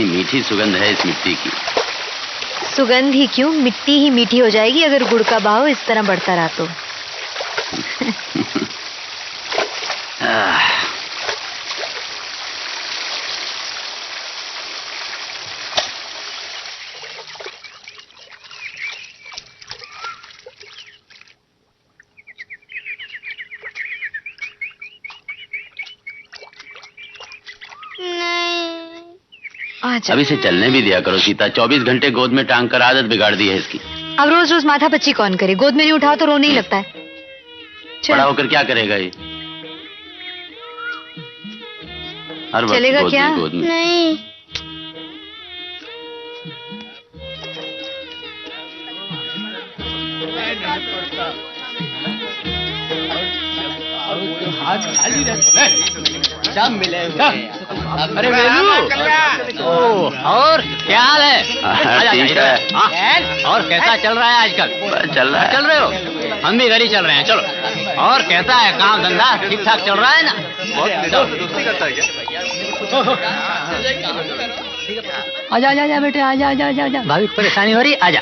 कितनी मीठी सुगंध है इस मिट्टी की। सुगंध ही क्यों, मिट्टी ही मीठी हो जाएगी अगर गुड़ का भाव इस तरह बढ़ता रहा तो। अभी से चलने भी दिया करो सीता, 24 घंटे गोद में टांग कर आदत बिगाड़ दी है इसकी। अब रोज रोज माथा पच्ची कौन करे, गोद में नहीं उठाओ तो रोने ही लगता है। बड़ा होकर क्या करेगा ये? हर वक्त चलेगा क्या? गोद में। नहीं हाथ खाली रखते सब मिले हुए। अरे वेलू, और क्या हाल है? ठीक है। और कैसा चल रहा है आजकल? चल रहा है। चल रहे हो? हम भी घर ही चल रहे हैं। चलो। और कैसा है काम धंधा, ठीक ठाक चल रहा है ना? दोस्ती करता है क्या? आजा आजा आजा बेटे, आजा आजा आजा आजा। भाभी को परेशानी हो रही, आजा।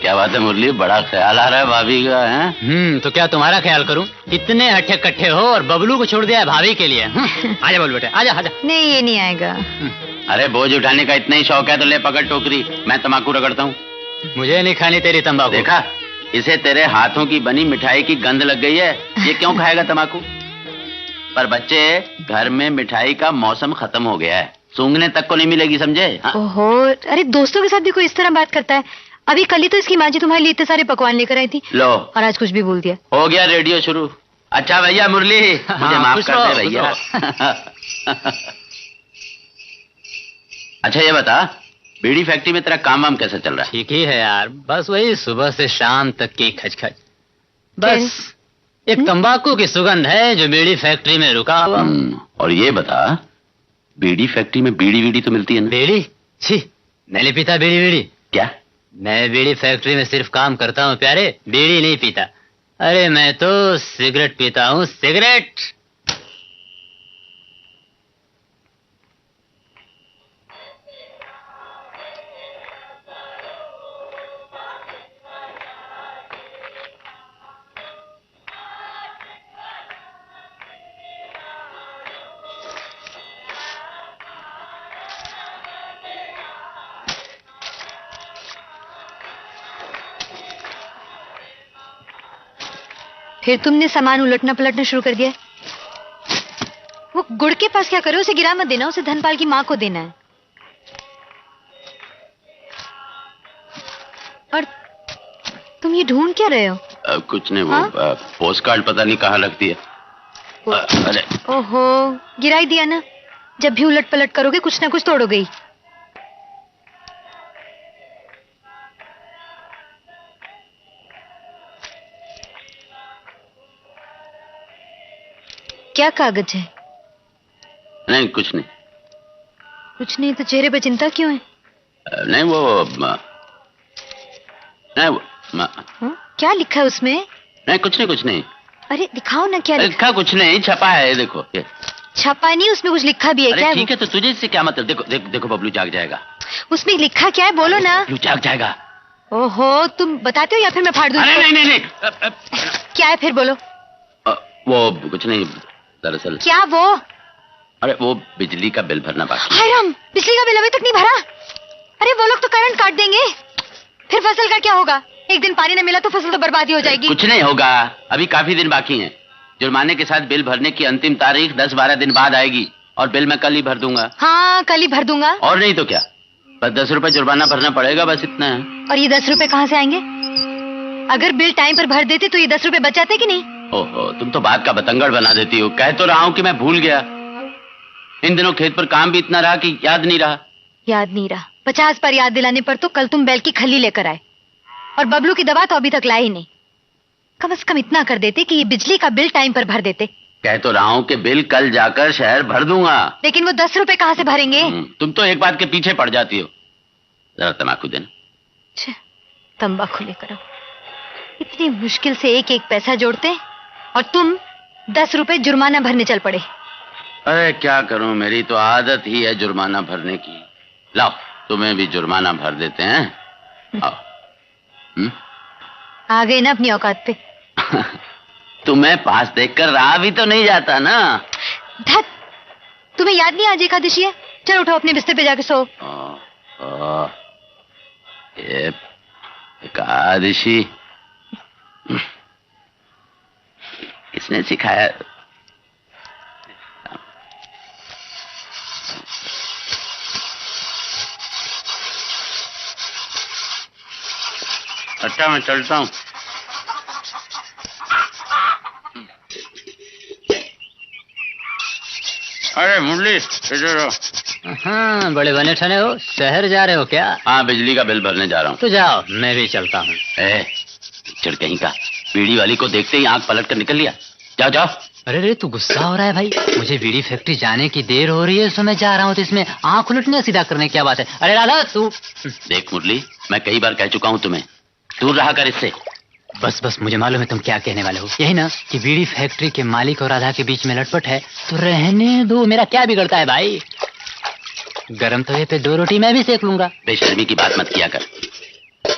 क्या बात है मुरली, बड़ा ख्याल आ रहा है भाभी का है? तो क्या तुम्हारा ख्याल करूं? इतने हट्ठे कट्ठे हो और बबलू को छोड़ दिया है भाभी के लिए। आजा बोल बेटे, आजा आजा। नहीं, ये नहीं आएगा। अरे बोझ उठाने का इतना ही शौक है तो ले पकड़ टोकरी, मैं तम्बाकू रगड़ता हूँ। मुझे नहीं खानी तेरी तंबाकू। देखा, इसे तेरे हाथों की बनी मिठाई की गंध लग गई है, ये क्यों खाएगा तम्बाकू? पर बच्चे, घर में मिठाई का मौसम खत्म हो गया है, सूंघने तक को नहीं मिलेगी, समझे? ओहो, अरे दोस्तों के साथ भी कोई इस तरह बात करता है? अभी कल ही तो इसकी माँ जी तुम्हारे लिए इतने सारे पकवान लेकर आई थी। लो, और आज कुछ भी बोल दिया। हो गया रेडियो शुरू। अच्छा भैया मुरली, मुझे माफ कर दे भैया। अच्छा ये बता, बीड़ी फैक्ट्री में तेरा काम वाम कैसा चल रहा है? ठीक ही है यार, बस वही सुबह से शाम तक की खचखच। बस एक तंबाकू की सुगंध है जो बीड़ी फैक्ट्री में रुका हुआ। और ये बता, बीड़ी फैक्ट्री में बीड़ी वीड़ी तो मिलती है ना? बीड़ी? छी, नहीं पीता बीड़ी वीड़ी। क्या? मैं बीड़ी फैक्ट्री में सिर्फ काम करता हूँ प्यारे, बीड़ी नहीं पीता। अरे मैं तो सिगरेट पीता हूँ, सिगरेट। फिर तुमने सामान उलटना पलटना शुरू कर दिया। वो गुड़ के पास क्या करो, उसे गिरा मत देना, उसे धनपाल की माँ को देना है। और तुम ये ढूंढ क्या रहे हो? कुछ नहीं, वो पोस्ट कार्ड पता नहीं कहाँ लगती है। अरे ओहो, गिरा ही दिया ना। जब भी उलट पलट करोगे कुछ ना कुछ तोड़ोगे ही। क्या कागज है? नहीं कुछ नहीं। कुछ नहीं तो चेहरे पे चिंता क्यों है? नहीं वो नहीं वो क्या लिखा है उसमें? नहीं कुछ नहीं, कुछ नहीं। अरे दिखाओ ना क्या लिखा। कुछ नहीं, छपा है, देखो ये। छपा नहीं, उसमें कुछ लिखा भी है। क्या ठीक है तो तुझे इससे क्या मतलब? देखो देखो देखो, बबलू जाग जाएगा। उसमें लिखा क्या है बोलो ना। बबलू जाग जाएगा। ओहो, तुम बताते हो या फिर मैं फाड़ दूं? अरे नहीं नहीं नहीं। क्या है फिर बोलो। वो कुछ नहीं, दरअसल। क्या वो? अरे वो बिजली का बिल भरना बाकी। हाय राम, बिजली का बिल अभी तक नहीं भरा? अरे वो लोग तो करंट काट देंगे, फिर फसल का क्या होगा? एक दिन पानी न मिला तो फसल तो बर्बादी हो जाएगी। कुछ नहीं होगा, अभी काफी दिन बाकी हैं। जुर्माने के साथ बिल भरने की अंतिम तारीख 10-12 दिन बाद आएगी और बिल मैं कल ही भर दूंगा। हाँ, कल ही भर दूंगा। और नहीं तो क्या, बस 10 रुपए जुर्माना भरना पड़ेगा, बस इतना है। और ये 10 रुपए कहाँ से आएंगे? अगर बिल टाइम पर भर देते तो ये 10 रुपए बच जाते कि नहीं? ओहो, तुम तो बात का बतंगड़ बना देती हो। कह तो रहा हूँ कि मैं भूल गया। इन दिनों खेत पर काम भी इतना रहा कि याद नहीं रहा। याद नहीं रहा? 50 पर याद दिलाने पर तो कल तुम बैल की खल्ली लेकर आए और बबलू की दवा तो अभी तक लाए ही नहीं। कम से कम इतना कर देते कि ये बिजली का बिल टाइम पर भर देते। कह तो रहा हूँ कि बिल कल जाकर शहर भर दूंगा। लेकिन वो 10 रुपए कहाँ से भरेंगे? तुम तो एक बात के पीछे पड़ जाती हो। जरा तम्बाकू देना। तंबाकू लेकर आओ। इतनी मुश्किल से एक एक पैसा जोड़ते और तुम 10 रुपए जुर्माना भरने चल पड़े। अरे क्या करूं, मेरी तो आदत ही है जुर्माना भरने की। लाओ तुम्हें भी जुर्माना भर देते हैं। आओ। आ गए ना अपनी औकात पे। तुम्हें पास देखकर रहा भी तो नहीं जाता ना। धत, तुम्हें याद नहीं आज एकादशी है? चलो उठो, अपने बिस्तर पे जाके सो। ये एकादशी किसने सिखाया? अच्छा मैं चलता हूँ। अरे मुरली इधर आओ। हाँ, बड़े बने ठने हो, शहर जा रहे हो क्या? हाँ, बिजली का बिल भरने जा रहा हूँ। तो जाओ, मैं भी चलता हूँ। चिड़ कहीं का, बीड़ी वाली को देखते ही आंख पलट कर निकल लिया। जाओ जाओ। अरे रे, तू गुस्सा हो रहा है भाई? मुझे बीड़ी फैक्ट्री जाने की देर हो रही है, तो मैं जा रहा हूँ, तो इसमें आंख उलटने सीधा करने क्या बात है? अरे राधा तू देख मुरली, मैं कई बार कह चुका हूँ तुम्हें, दूर रहा कर इससे। बस बस, मुझे मालूम है तुम क्या कहने वाले हो। यही ना कि बीड़ी फैक्ट्री के मालिक और राधा के बीच में लटपट है, तो रहने दो, मेरा क्या बिगड़ता है भाई? गरम तवे पे 2 रोटी मैं भी सेक लूंगा। बेशर्मी की बात मत किया कर।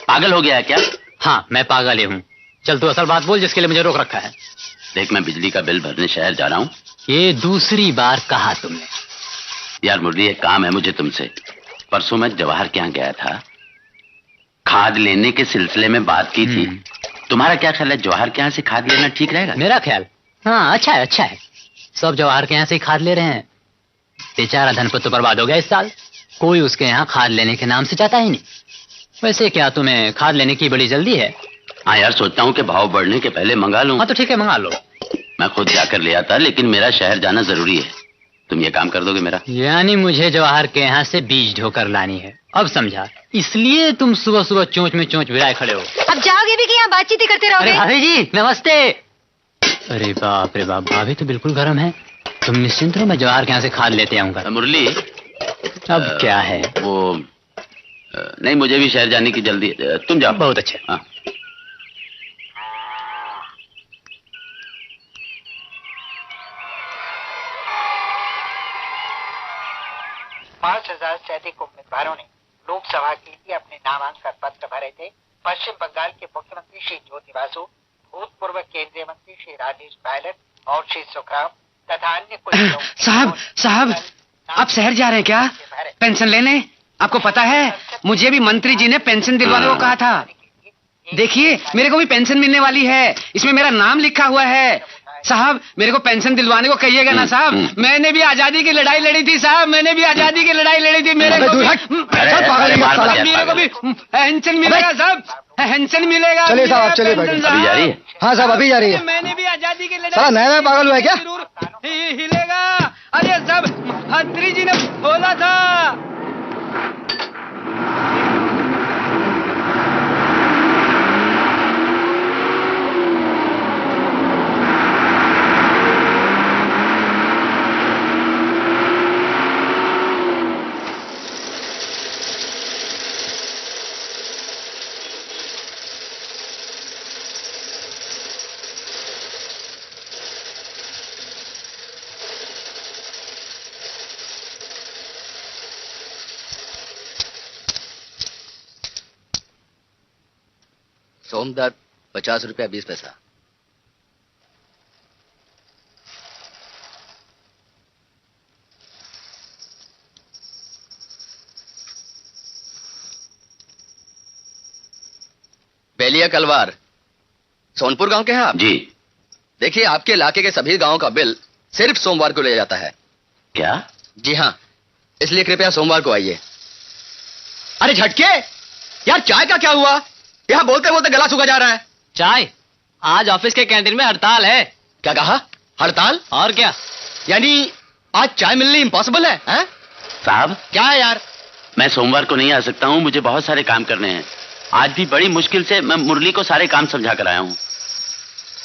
पागल हो गया है क्या? हाँ, मैं पागल ही हूँ। चल तू असल बात बोल, जिसके लिए मुझे रोक रखा है। देख, मैं बिजली का बिल भरने शहर जा रहा हूँ। ये दूसरी बार कहा तुमने। यार मुरली, एक काम है मुझे तुमसे। परसों मैं जवाहर के यहाँ गया था, खाद लेने के सिलसिले में बात की थी। तुम्हारा क्या ख्याल है, जवाहर के यहाँ से खाद लेना ठीक रहेगा? मेरा ख्याल, हाँ अच्छा है, अच्छा है। सब जवाहर के यहाँ से खाद ले रहे हैं। बेचारा धनपत तो बर्बाद हो गया इस साल, कोई उसके यहाँ खाद लेने के नाम से जाता ही नहीं। वैसे क्या तुम्हें खाद लेने की बड़ी जल्दी है? हाँ यार, सोचता हूँ कि भाव बढ़ने के पहले मंगा लूं। हाँ तो ठीक है, मंगा लो। मैं खुद जाकर ले आता, लेकिन मेरा शहर जाना जरूरी है। तुम ये काम कर दोगे मेरा? यानी मुझे जवाहर के यहाँ से बीज ढोकर लानी है, अब समझा। इसलिए तुम सुबह सुबह चोंच में चोंच भिड़ाए खड़े हो। अब जाओगे भी कि यहाँ बातचीत ही करते रहोगे? अरे भाभी जी नमस्ते। अरे बाप रे बाप, भाभी तो बिल्कुल गर्म है। तुम निश्चिंत रहो, मैं जवाहर के यहाँ से खाद लेते आऊंगा। मुरली, अब क्या है? वो नहीं, मुझे भी शहर जाने की जल्दी है, तुम जाओ। बहुत अच्छे। हाँ। 5,000 से अधिक उम्मीदवारों ने लोकसभा के लिए अपने नामांकन पत्र भरे थे। पश्चिम बंगाल के मुख्यमंत्री श्री ज्योति बासु, भूतपूर्व केंद्रीय मंत्री श्री राजेश पायलट और श्री सुखराम तथा अन्य कुछ लोग। साहब, आप शहर जा रहे हैं क्या? पेंशन लेने? आपको पता है, मुझे भी मंत्री जी ने पेंशन दिलवाने को कहा था। देखिए, मेरे को भी पेंशन मिलने वाली है, इसमें मेरा नाम लिखा हुआ है। साहब, मेरे को पेंशन दिलवाने को कहिएगा ना साहब। मैंने भी आजादी की लड़ाई लड़ी थी साहब, मैंने भी आजादी की लड़ाई लड़ी थी। मेरे को भी पेंशन मिलेगा साहब, पेंशन मिलेगा। चलिए साहब, चलिए अभी जा रही है? हाँ साहब, अभी जा रही है। मैंने भी आजादी की लड़ाई। साला नया पागल हुआ है क्या? हिलेगा। अरे साहब, मंत्री जी ने बोला था। सोमदत्त 50 रुपया 20 पैसा। बेलिया कलवार, सोनपुर गांव के हैं आप? जी। देखिए, आपके इलाके के सभी गांवों का बिल सिर्फ सोमवार को ले जाता है। क्या? जी हाँ, इसलिए कृपया सोमवार को आइए। अरे झटके, यार चाय का क्या हुआ? यहाँ बोलते बोलते गला सूखा जा रहा है। चाय? आज ऑफिस के कैंटीन में हड़ताल है। क्या कहा? हड़ताल? और क्या? यानी आज चाय मिलनी इम्पॉसिबल है? साहब, क्या है यार? मैं सोमवार को नहीं आ सकता हूँ, मुझे बहुत सारे काम करने हैं। आज भी बड़ी मुश्किल से मैं मुरली को सारे काम समझा कर आया हूँ।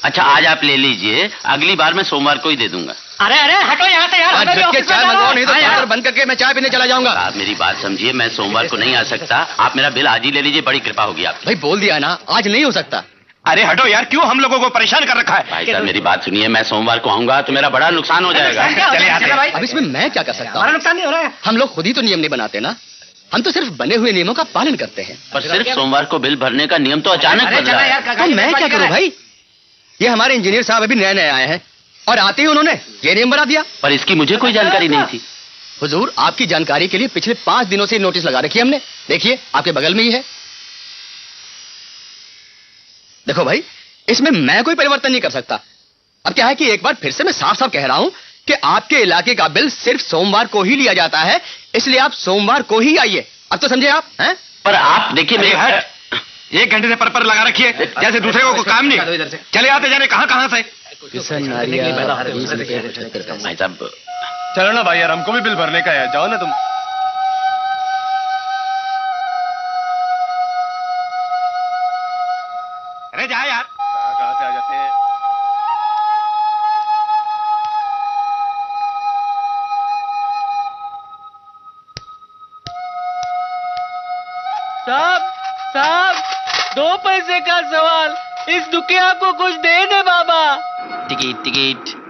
अच्छा, आज आप ले लीजिए, अगली बार मैं सोमवार को ही दे दूंगा। अरे अरे हटो यहाँ से यार। झटके चाय मंगवाओ, नहीं तो काउंटर बंद करके मैं चाय पीने चला जाऊंगा। आप मेरी बात समझिए, मैं सोमवार को नहीं आ सकता, आप मेरा बिल आज ही ले लीजिए, बड़ी कृपा होगी आप। भाई बोल दिया ना, आज नहीं हो सकता। अरे हटो यार, क्यों हम लोगों को परेशान कर रखा है? भाई साहब मेरी बात सुनिए, मैं सोमवार को आऊंगा तो मेरा बड़ा नुकसान हो जाएगा। चले आते हैं। अब इसमें मैं क्या कर सकता हमारा हूँ? नुकसान नहीं हो रहा है। हम लोग खुद ही तो नियम नहीं बनाते ना, हम तो सिर्फ बने हुए नियमों का पालन करते हैं। पर सिर्फ सोमवार को बिल भरने का नियम तो अचानक अरे बदला चला है। यार, तो मैं क्या करूं भाई? ये हमारे इंजीनियर साहब अभी नए नए आए हैं और आते ही उन्होंने ये नियम बना दिया। पर इसकी मुझे कोई जानकारी नहीं थी। हुजूर, आपकी जानकारी के लिए पिछले 5 दिनों से नोटिस लगा रखी है हमने। देखिए आपके बगल में ही है। देखो भाई, इसमें मैं कोई परिवर्तन नहीं कर सकता। अब क्या है कि एक बार फिर से मैं साफ साफ कह रहा हूं कि आपके इलाके का बिल सिर्फ सोमवार को ही लिया जाता है, इसलिए आप सोमवार को ही आइए। अब तो समझे आप? हैं? पर आप देखिए अरे मेरे हट, 1 घंटे से पर लगा रखी है, जैसे दूसरे को कोई काम नहीं। चले आते जाने कहां से। भाई साहब चलो ना भाई यार, हमको भी बिल भरने का है, जाओ ना तुम। अरे जा यार, कहां से आ जाते हैं। साहब 2 पैसे का सवाल, इस दुखिया को कुछ दे दे बाबा। टिकट।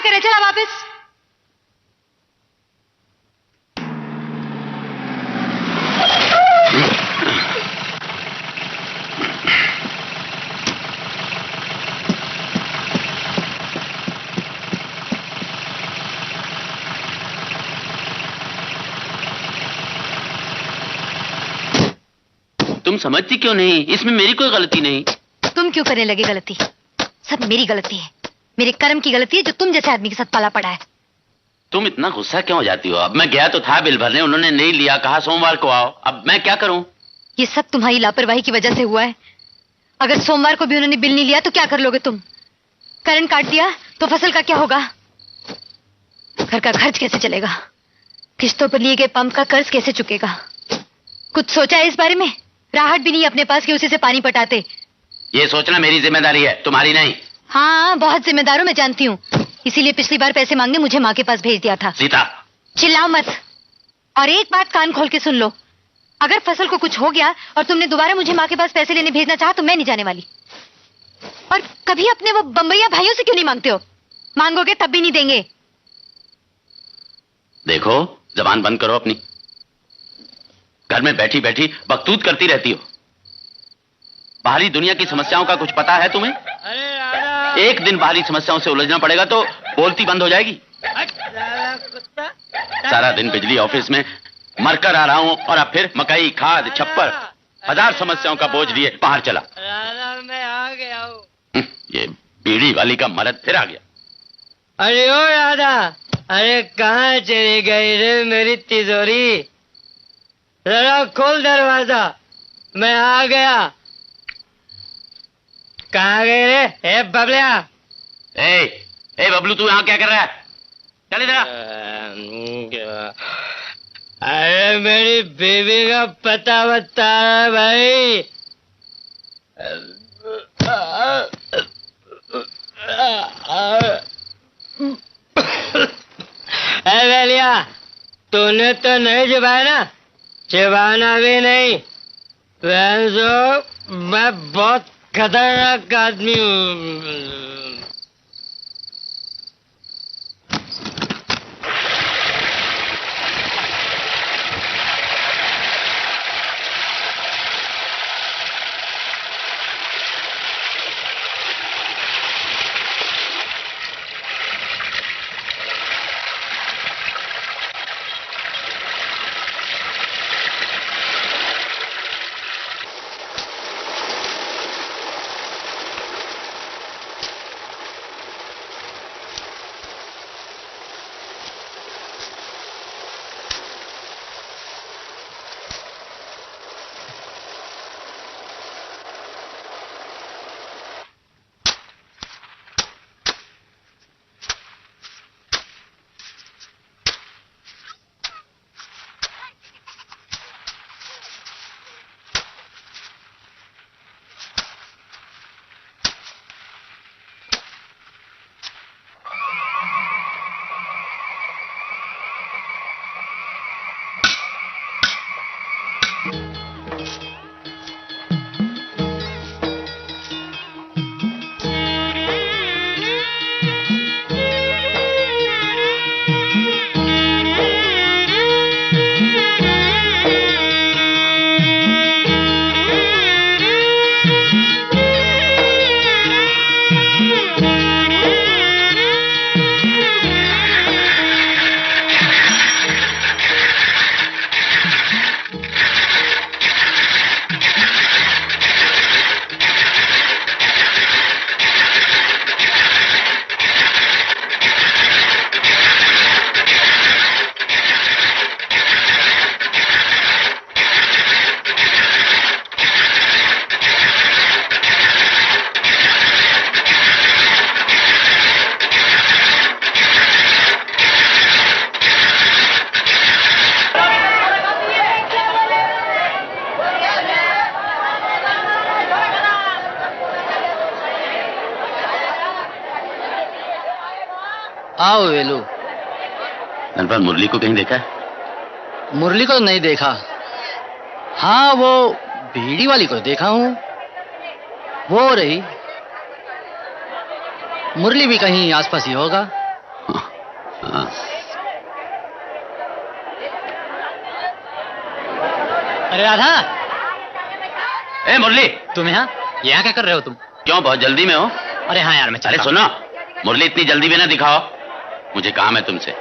काहे करे, चला वापस। तुम समझती क्यों नहीं? इसमें मेरी कोई गलती नहीं। तुम क्यों करने लगे गलती? सब मेरी गलती है, मेरे कर्म की गलती है जो तुम जैसे आदमी के साथ पाला पड़ा है। तुम इतना गुस्सा क्यों हो जाती हो? अब मैं गया तो था बिल भरने, उन्होंने नहीं लिया, कहा सोमवार को आओ। अब मैं क्या करूं? ये सब तुम्हारी लापरवाही की वजह से हुआ है। अगर सोमवार को भी उन्होंने बिल नहीं लिया तो क्या कर लोगे तुम? करंट काट दिया तो फसल का क्या होगा? घर का खर्च कैसे चलेगा? किस्तों पर लिए गए पंप का कर्ज कैसे चुकेगा? कुछ सोचा है इस बारे में? राहत भी नहीं अपने पास कि उसी से पानी पटाते। ये सोचना मेरी जिम्मेदारी है, तुम्हारी नहीं। हाँ, बहुत जिम्मेदार हूं, मैं जानती हूँ। इसीलिए पिछली बार पैसे मांगने मुझे माँ के पास भेज दिया था। सीता, चिल्लाओ मत। और एक बात कान खोल के सुन लो, अगर फसल को कुछ हो गया और तुमने दोबारा मुझे माँ के पास पैसे लेने भेजना चाहा तो मैं नहीं जाने वाली। और कभी अपने वो बम्बैया भाइयों से क्यों नहीं मांगते हो? मांगोगे तब भी नहीं देंगे। देखो, जबान बंद करो अपनी। घर में बैठी बैठी बकतूत करती रहती हो। बाहरी दुनिया की समस्याओं का कुछ पता है तुम्हें? एक दिन बाहरी समस्याओं से उलझना पड़ेगा तो बोलती बंद हो जाएगी। सारा दिन बिजली ऑफिस में मरकर आ रहा हूं और अब फिर मकई, खाद, छप्पर, 1000 समस्याओं का बोझ लिए बाहर चला। मैं आ गया हूँ। ये बीड़ी वाली का मर्द फिर आ गया। अरे ओ राधा, अरे कहाँ चली गई रे मेरी तिजोरी? जरा खोल दरवाजा, मैं आ गया। कहाँ गए रे? ए बबलिया। ए बबलू, तू यहाँ क्या कर रहा है? चल इधर। अरे मेरी बीवी का पता बता भाई। बलिया, तूने तो नहीं चिबाया ना? चिबाना भी नहीं। मैं बहुत खतरनाक आदमी हूँ। आओ वेलू। धनपाल, मुरली को कहीं देखा है? मुरली को नहीं देखा। हाँ, वो बीड़ी वाली को देखा हूँ, वो रही। मुरली भी कहीं आसपास ही होगा। हाँ। अरे राधा, ए मुरली, तुम यहाँ क्या कर रहे हो तुम? क्यों, बहुत जल्दी में हो? अरे हाँ यार, मैं अरे सुनो मुरली, इतनी जल्दी भी ना दिखाओ, मुझे काम है तुमसे।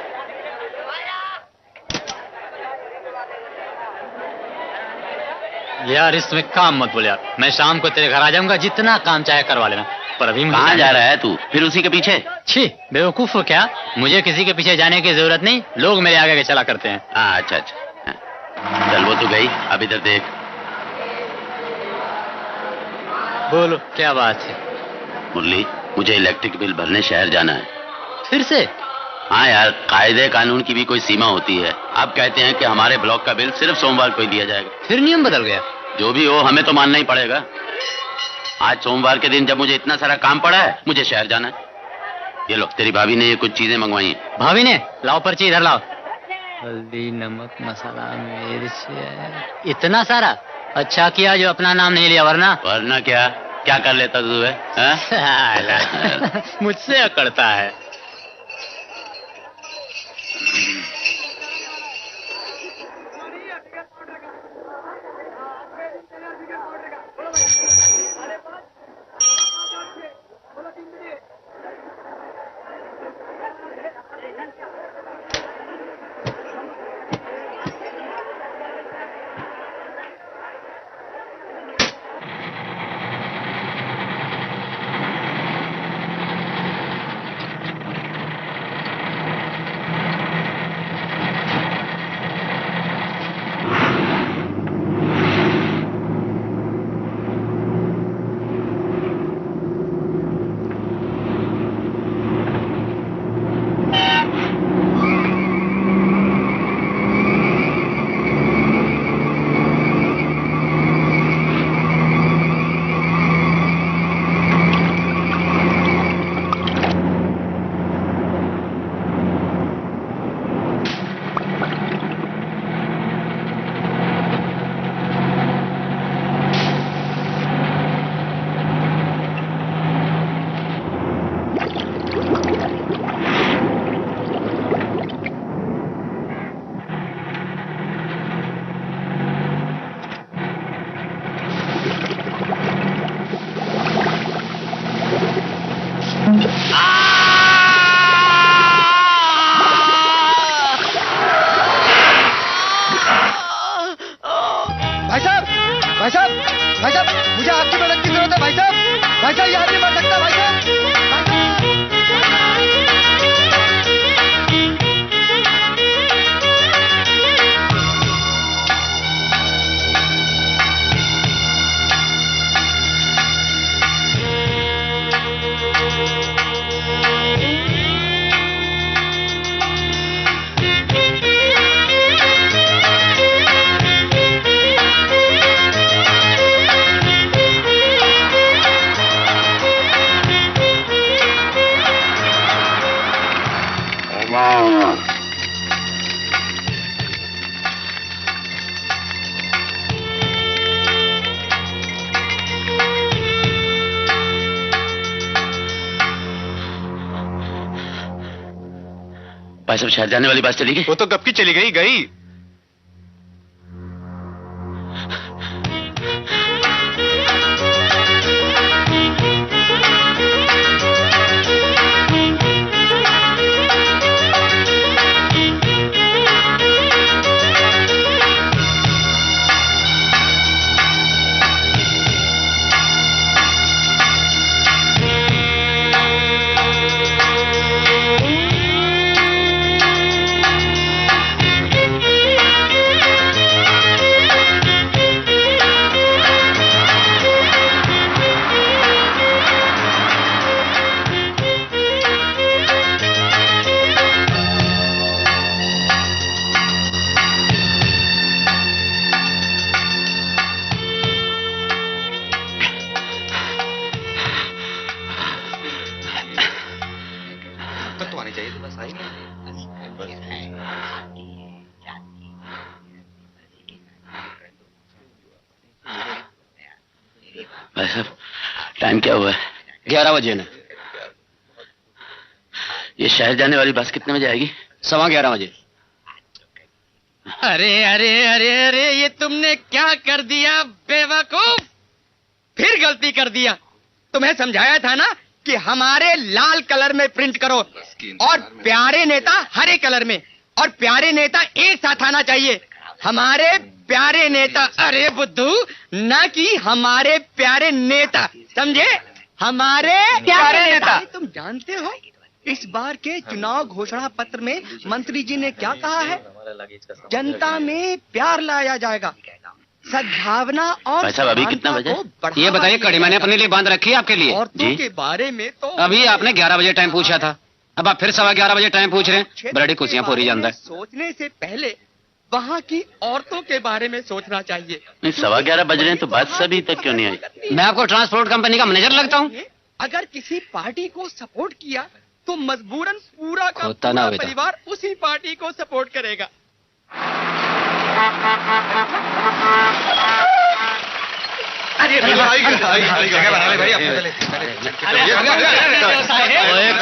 यार इसमें काम मत बोल यार, मैं शाम को तेरे घर आ जाऊंगा, जितना काम चाहे करवा लेना, पर अभी मुझे कहाँ जा रहा है तू? फिर उसी के पीछे? छी बेवकूफ हो क्या, मुझे किसी के पीछे जाने की जरूरत नहीं, लोग मेरे आगे चला करते हैं। हाँ अच्छा अच्छा, चल वो तो गई, अब इधर देख। बोलो क्या बात है? मुरली, मुझे इलेक्ट्रिक बिल भरने शहर जाना है। फिर से? हाँ यार, कायदे कानून की भी कोई सीमा होती है। अब कहते हैं कि हमारे ब्लॉक का बिल सिर्फ सोमवार को ही दिया जाएगा। फिर नियम बदल गया? जो भी हो, हमें तो मानना ही पड़ेगा। आज सोमवार के दिन जब मुझे इतना सारा काम पड़ा है, मुझे शहर जाना है। ये लो, तेरी भाभी ने ये कुछ चीजें मंगवाई हैं। भाभी ने? लाओ पर्ची इधर लाओ। हल्दी, नमक, मसाला, मिर्च, इतना सारा? अच्छा किया जो अपना नाम नहीं लिया, वरना क्या कर लेता तू है? मुझसे अकड़ता है। भाई साहब, मुझे आपकी मदद की जरूरत है भाई साहब, ये आदमी मर सकता है भाई साहब। भाई साहब, शहर जाने वाली बात चली गई? वो तो कब की चली गई। भाई साहब, टाइम क्या हुआ है? 11 बजे ना। ये शहर जाने वाली बस कितने बजे आएगी? 11:15 बजे। अरे अरे अरे अरे, ये तुमने क्या कर दिया बेवकूफ? फिर गलती कर दिया। तुम्हें समझाया था ना कि हमारे लाल कलर में प्रिंट करो और प्यारे नेता हरे कलर में, और प्यारे नेता एक साथ आना चाहिए। हमारे प्यारे नेता, अरे बुद्धू, ना कि हमारे प्यारे नेता, समझे? हमारे प्यारे नेता। तुम जानते हो इस बार के चुनाव घोषणा पत्र में मंत्री जी ने क्या कहा है? जनता में प्यार लाया जाएगा, सद्भावना और भाई साहब, अभी कितना बजे? ये बताइए, कड़ी मैंने अपने लिए बांध रखी है आपके लिए? औरतों के बारे में तो अभी आपने 11 बजे टाइम पूछा था, अब आप फिर 11:15 बजे टाइम पूछ रहे हैं। बड़ी कुर्सियां पूरी जानता है। सोचने से पहले वहाँ की औरतों के बारे में सोचना चाहिए। नहीं, 11:15 बज रहे हैं तो बस अभी तक क्यों नहीं आई? मैं आपको ट्रांसपोर्ट कंपनी का मैनेजर लगता हूँ? अगर किसी पार्टी को सपोर्ट किया तो मजबूरन पूरा का होता ना पूरा होता। परिवार उसी पार्टी को सपोर्ट करेगा। अरे जगह बना ले भाई,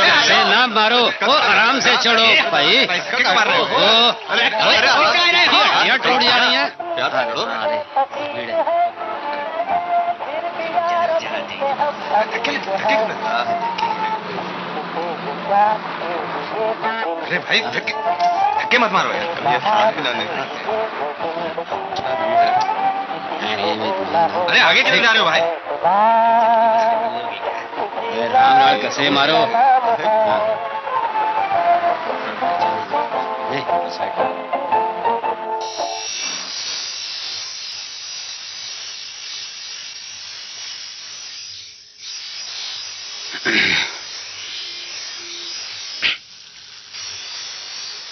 ऐसे ना मारो, ओ आराम से चढ़ो भाई। यहाँ टूट जा रही है। अरे भाई धक्के मत मारो यार। अरे आगे चले जा रहे हो भाई। राम राम कसे मारो।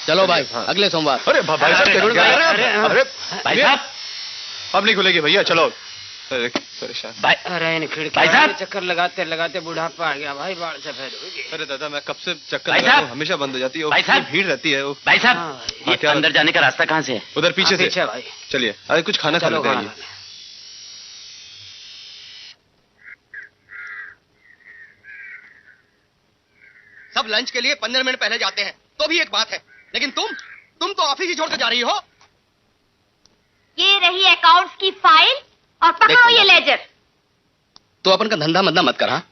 चलो भाई, अगले सोमवार। अरे भाई साहब, अरे भाई साहब, अब नहीं खुलेगी भैया, चलो। अरे परेशान अरे भाई साहब, चक्कर लगाते लगाते बुढ़ापा आ गया भाई, बाढ़ सफेद हो गई। अरे दादा, मैं कब से चक्कर भाई लगा रहा साहब, हूं, हमेशा बंद हो जाती है। भाई साहब, भीड़ रहती है। भाई साहब, ये क्या? अंदर जाने का रास्ता कहाँ से है? उधर पीछे से। पीछे भाई। चलिए, अरे कुछ खाना खा लेते हैं। आइए। सब लंच के लिए 15 मिनट पहले जाते हैं, तो भी एक बात है, लेकिन तुम तो ऑफिस ही छोड़कर जा रही हो। ये रही अकाउंट्स की फाइल और पकड़ो ये लेजर। तो अपन का धंधा मदना मत कर। हाँ,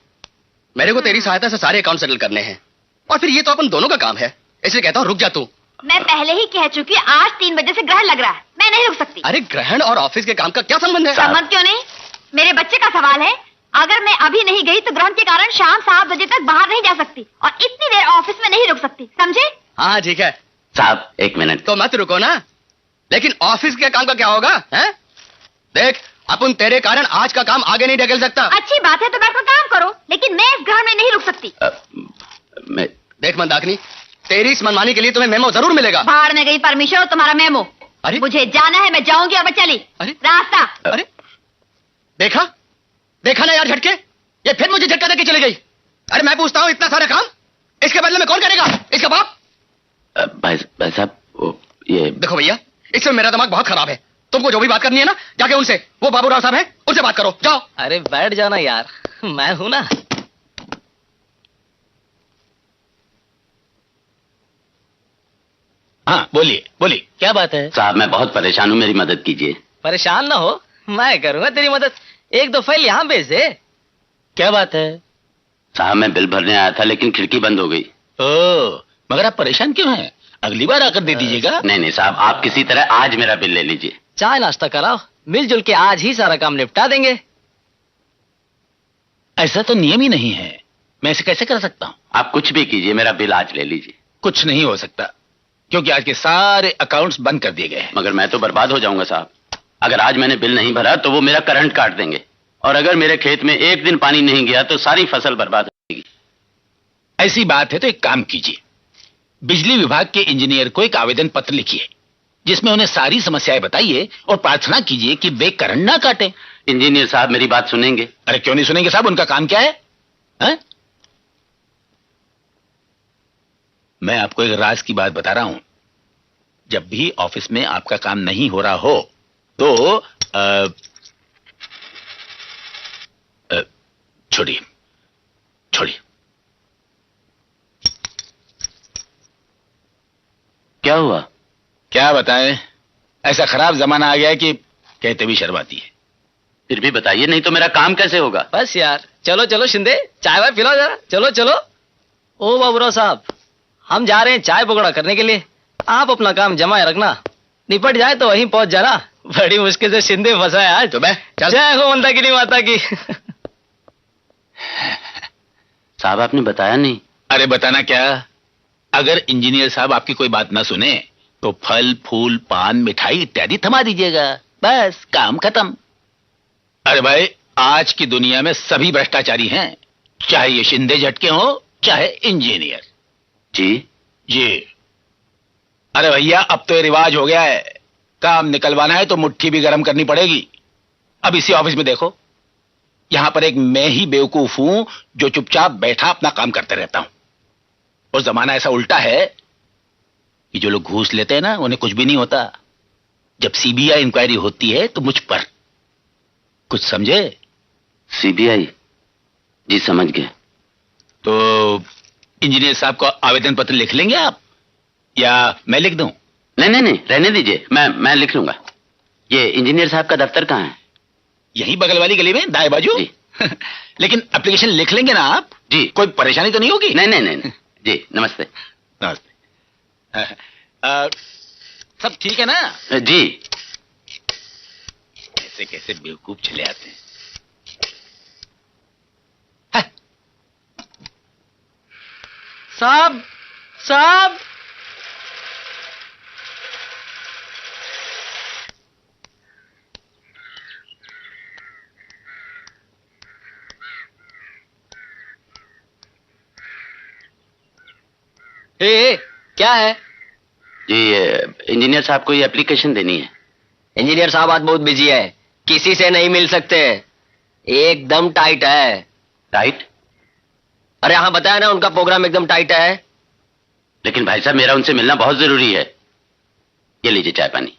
मेरे को तेरी सहायता से सारे अकाउंट सेटल करने हैं, और फिर ये तो अपन दोनों का काम है, इसलिए कहता हूँ रुक जा तू। मैं पहले ही कह चुकी, आज 3 बजे से ग्रहण लग रहा है, मैं नहीं रुक सकती। अरे ग्रहण और ऑफिस के काम का क्या संबंध है? संबंध क्यों नहीं? मेरे बच्चे का सवाल है। अगर मैं अभी नहीं गई तो ग्रहण के कारण शाम 7 बजे तक बाहर नहीं जा सकती, और इतनी देर ऑफिस में नहीं रुक सकती, समझे? हाँ ठीक है। साहब, 1 मिनट। तो मत रुको ना, लेकिन ऑफिस के काम का क्या होगा? हैं? देख, अपन तेरे कारण आज का काम आगे नहीं ढकेल सकता। अच्छी बात है तो बैठकर काम करो, लेकिन मैं इस ग्रहण में नहीं रुक सकती। मैं देख मंदाकिनी, तेरी इस मनमानी के लिए तुम्हें मेमो जरूर मिलेगा। बाहर में गई परमिशन और तुम्हारा मेमो। अरे मुझे जाना है, मैं जाऊंगी और मैं चली। अरे रास्ता। अरे देखा ना यार झटके, ये फिर मुझे झटका देके चली गई। अरे मैं पूछता हूँ, इतना सारा काम इसके बदले में कौन करेगा? इसका बाप। भाई साहब, ये देखो भैया, इसमें मेरा दिमाग बहुत खराब है। तुमको जो भी बात करनी है ना, जाके उनसे, वो बाबूराव साहब हैं, उनसे बात करो, जाओ। अरे बैठ जाना यार, मैं हूं ना। हाँ, बोलिए बोलिए। क्या बात है? साहब, मैं बहुत परेशान हूँ, मेरी मदद कीजिए। परेशान ना हो, मैं करूंगा तेरी मदद। 1-2 फाइल यहाँ भेज दे। क्या बात है? साहब, मैं बिल भरने आया था, लेकिन खिड़की बंद हो गई। ओह, मगर आप परेशान क्यों हैं? अगली बार आकर दे दीजिएगा। नहीं साहब, आप किसी तरह आज मेरा बिल ले लीजिए। चाय नाश्ता कराओ, मिलजुल के आज ही सारा काम निपटा देंगे। ऐसा तो नियम ही नहीं है, मैं ऐसे कैसे कर सकता हूँ? आप कुछ भी कीजिए, मेरा बिल आज ले लीजिए। कुछ नहीं हो सकता, क्योंकि आज के सारे अकाउंट्स बंद कर दिए गए हैं। मगर मैं तो बर्बाद हो जाऊंगा साहब। अगर आज मैंने बिल नहीं भरा तो वो मेरा करंट काट देंगे, और अगर मेरे खेत में एक दिन पानी नहीं गया तो सारी फसल बर्बाद हो जाएगी। ऐसी बात है तो एक काम कीजिए, बिजली विभाग के इंजीनियर को एक आवेदन पत्र लिखिए, जिसमें उन्हें सारी समस्याएं बताइए और प्रार्थना कीजिए कि वे करंट ना काटें। इंजीनियर साहब मेरी बात सुनेंगे? अरे क्यों नहीं सुनेंगे साहब, उनका काम क्या है? हा? मैं आपको एक राज की बात बता रहा हूं, जब भी ऑफिस में आपका काम नहीं हो रहा हो तो छोड़िए छोड़िए। क्या हुआ? क्या बताएं, ऐसा खराब जमाना आ गया है कि कहते भी शर्म आती है। फिर भी बताइए, नहीं तो मेरा काम कैसे होगा? बस यार, चलो चलो शिंदे, चाय वाय पिलाओ जरा, चलो चलो। ओ बाबूराव साहब, हम जा रहे हैं चाय पकौड़ा करने के लिए, आप अपना काम जमाए रखना, निपट जाए तो वहीं पहुंच जाना। बड़ी मुश्किल से शिंदे फंसा है आज। तो मैं चल। जय हो मंदाकिनी माता की। साहब आपने बताया नहीं। अरे बताना क्या, अगर इंजीनियर साहब आपकी कोई बात ना सुने तो फल फूल पान मिठाई इत्यादि थमा दीजिएगा, बस काम खत्म। अरे भाई, आज की दुनिया में सभी भ्रष्टाचारी हैं, चाहे ये शिंदे झटके हो चाहे इंजीनियर। जी जी। अरे भैया, अब तो ये रिवाज हो गया है, काम निकलवाना है तो मुट्ठी भी गर्म करनी पड़ेगी। अब इसी ऑफिस में देखो, यहां पर एक मैं ही बेवकूफ हूं जो चुपचाप बैठा अपना काम करते रहता हूं। और जमाना ऐसा उल्टा है कि जो लोग घूस लेते हैं ना, उन्हें कुछ भी नहीं होता। जब सीबीआई इंक्वायरी होती है तो मुझ पर, कुछ समझे? सीबीआई? जी समझ गए। तो इंजीनियर साहब को आवेदन पत्र लिख लेंगे आप, या मैं लिख दूं? नहीं नहीं नहीं, रहने दीजिए, मैं लिख लूंगा। ये इंजीनियर साहब का दफ्तर कहाँ है? यहीं बगल वाली गली में दाएं बाजू। लेकिन एप्लीकेशन लिख लेंगे ना आप? जी। कोई परेशानी तो नहीं होगी? नहीं नहीं नहीं, नहीं। जी नमस्ते। नमस्ते। सब ठीक है ना? जी। ऐसे कैसे बेवकूफ चले आते हैं। साहब साहब, क्या है? जी इंजीनियर साहब को ये एप्लीकेशन देनी है। इंजीनियर साहब आज बहुत बिजी है, किसी से नहीं मिल सकते, एकदम टाइट है। टाइट? अरे हाँ, बताया ना, उनका प्रोग्राम एकदम टाइट है। लेकिन भाई साहब, मेरा उनसे मिलना बहुत जरूरी है। ये लीजिए चाय पानी।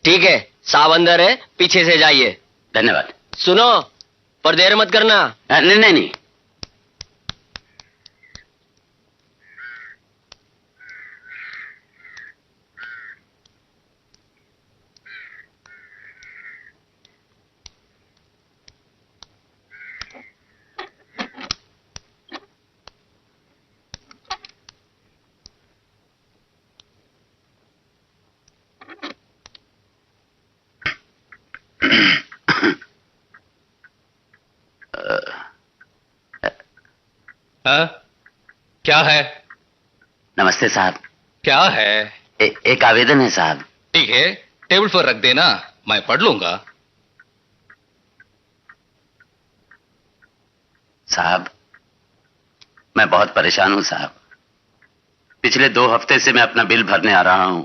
ठीक है, साहब अंदर है, पीछे से जाइए। धन्यवाद। सुनो, पर देर मत करना। नहीं नहीं नहीं। क्या है? नमस्ते साहब। क्या है? एक आवेदन है साहब। ठीक है, टेबल पर रख देना, मैं पढ़ लूंगा। साहब, मैं बहुत परेशान हूं साहब। पिछले 2 हफ्ते से मैं अपना बिल भरने आ रहा हूं,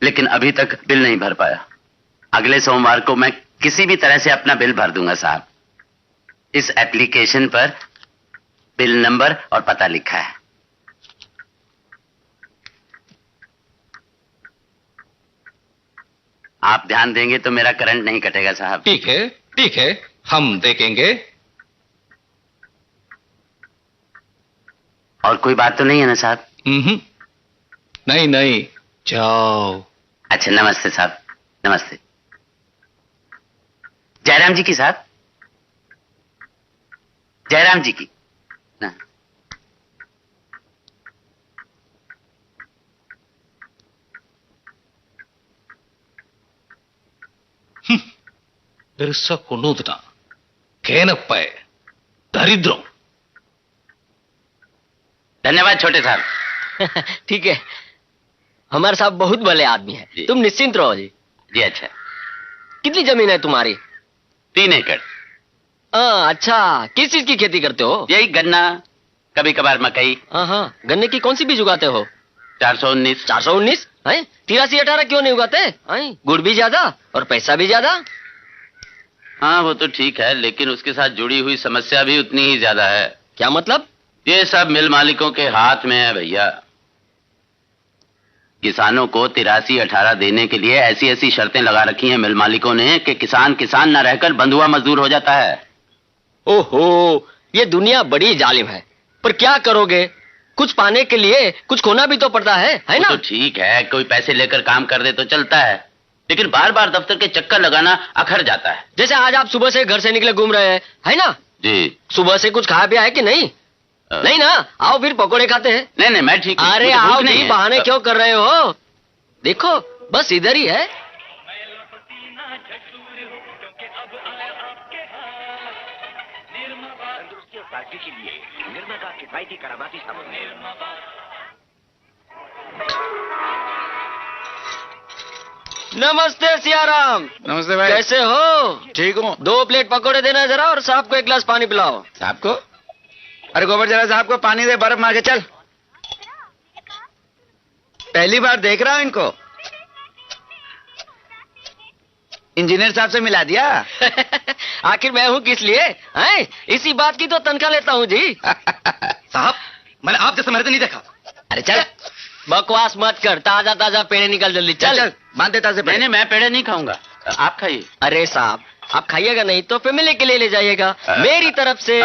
लेकिन अभी तक बिल नहीं भर पाया। अगले सोमवार को मैं किसी भी तरह से अपना बिल भर दूंगा साहब। इस एप्लीकेशन पर बिल नंबर और पता लिखा है। आप ध्यान देंगे तो मेरा करंट नहीं कटेगा साहब। ठीक है, हम देखेंगे। और कोई बात तो नहीं है ना साहब? नहीं, जाओ। अच्छा, नमस्ते साहब, नमस्ते। जयराम जी की साहब, जयराम जी की ना। பெருசா கொண்டு வந்துட்டான் கேனப்ப दरिद्रों। धन्यवाद छोटे साहब। ठीक है, हमारे साहब बहुत भले आदमी है, तुम निश्चिंत रहो जी। जी अच्छा। कितनी जमीन है तुम्हारी? 3 एकड़। अच्छा, किस चीज की खेती करते हो? यही गन्ना, कभी कभार मकई। हाँ, गन्ने की कौन सी बीज उगाते हो? 419। 419? 83-18 क्यों नहीं उगाते? गुड़ भी ज्यादा और पैसा भी ज्यादा। हाँ वो तो ठीक है, लेकिन उसके साथ जुड़ी हुई समस्या भी उतनी ही ज्यादा है। क्या मतलब? ये सब मिल मालिकों के हाथ में है भैया। किसानों को 83-18 देने के लिए ऐसी ऐसी शर्तें लगा रखी हैं मिल मालिकों ने कि किसान किसान न रहकर बंधुआ मजदूर हो जाता है। ओहो, ये दुनिया बड़ी जालिम है, पर क्या करोगे, कुछ पाने के लिए कुछ खोना भी तो पड़ता है ना? तो ठीक है, कोई पैसे लेकर काम कर दे तो चलता है, लेकिन बार बार दफ्तर के चक्कर लगाना अखर जाता है। जैसे आज आप सुबह से घर से निकले घूम रहे हैं, है ना? जी। सुबह से कुछ खाया पिया है कि नहीं? नहीं ना? आओ फिर पकोड़े खाते हैं। नहीं नहीं, मैं ठीक हूं। अरे आओ नहीं, बहाने क्यों कर रहे हो? देखो बस इधर ही है। के लिए निर्मा का किफायती करामाती साबुन। नमस्ते सियाराम। नमस्ते भाई। कैसे हो? ठीक हूँ। 2 प्लेट पकोड़े देना जरा, और साहब को 1 गिलास पानी पिलाओ। साहब को? अरे गोबर जरा साहब को पानी दे, बर्फ मार के चल। पहली बार देख रहा हूँ इनको। इंजीनियर साहब से मिला दिया। आखिर मैं हूँ किस लिए? हैं? इसी बात की तो तनख्वाह लेता हूँ जी। साहब मैंने आप जैसे मेरे नहीं देखा। अरे चल, बकवास मत कर, ताजा ताजा पेड़े निकल जल्दी। चल बांध देता से। नहीं, मैं पेड़े नहीं खाऊंगा, आप खाइए। अरे साहब आप खाइएगा नहीं तो फैमिली के लिए ले जाइएगा। मेरी तरफ से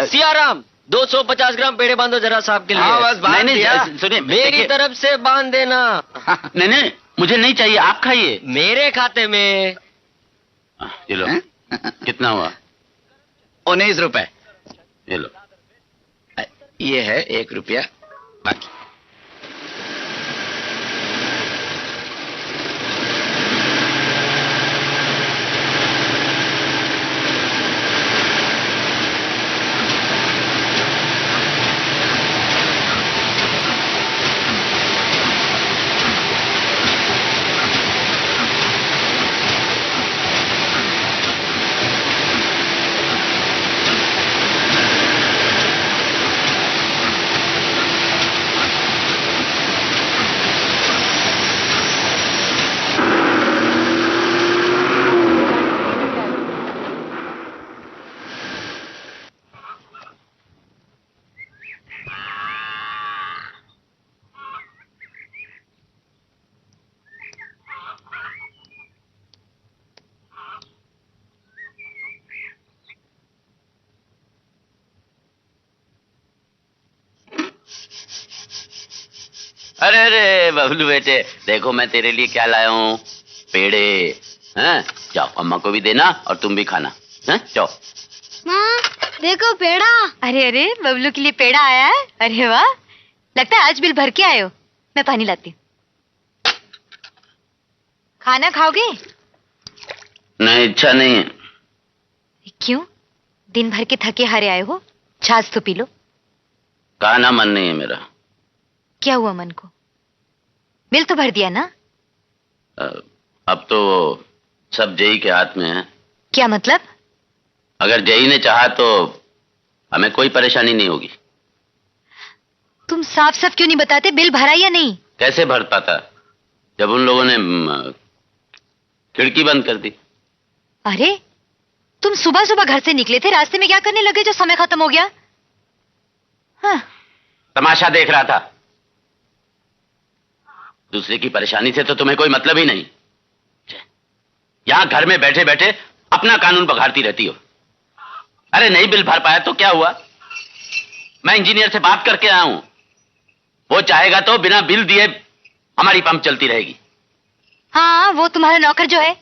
सियाराम 250 ग्राम पेड़े बांधो जरा साहब के लिए। हाँ, बस बांध दिया। सुनिए, मेरी तरफ से बांध देना। नहीं नहीं, मुझे नहीं चाहिए, आप खाइए। मेरे खाते में ये लो। कितना हुआ? 19 रुपए। ये लो। ये है 1 रुपया बाकी। अरे अरे बबलू बेटे, देखो मैं तेरे लिए क्या लाया हूँ, पेड़े। हैं? जाओ अम्मा को भी देना और तुम भी खाना। हैं? जाओ। माँ देखो पेड़ा। अरे अरे बबलू के लिए पेड़ा आया है। अरे वाह, लगता है आज बिल भर के आए हो। मैं पानी लाती हूँ। खाना खाओगे? नहीं, इच्छा नहीं है। क्यों? दिन भर के थके हारे आए हो, छाछ तो पी लो। खाना मन नहीं है मेरा। क्या हुआ मन को? बिल तो भर दिया ना? अब तो सब जई के हाथ में है। क्या मतलब? अगर जई ने चाहा तो हमें कोई परेशानी नहीं होगी। तुम साफ साफ क्यों नहीं बताते बिल भरा या नहीं? कैसे भर पाता जब उन लोगों ने खिड़की बंद कर दी। अरे तुम सुबह सुबह घर से निकले थे, रास्ते में क्या करने लगे जो समय खत्म हो गया? हाँ। तमाशा देख रहा था। दूसरे की परेशानी से तो तुम्हें कोई मतलब ही नहीं। यहां घर में बैठे बैठे अपना कानून बघाड़ती रहती हो। अरे नहीं बिल भर पाया तो क्या हुआ? मैं इंजीनियर से बात करके आया हूं, वो चाहेगा तो बिना बिल दिए हमारी पंप चलती रहेगी। हाँ, वो तुम्हारा नौकर जो है,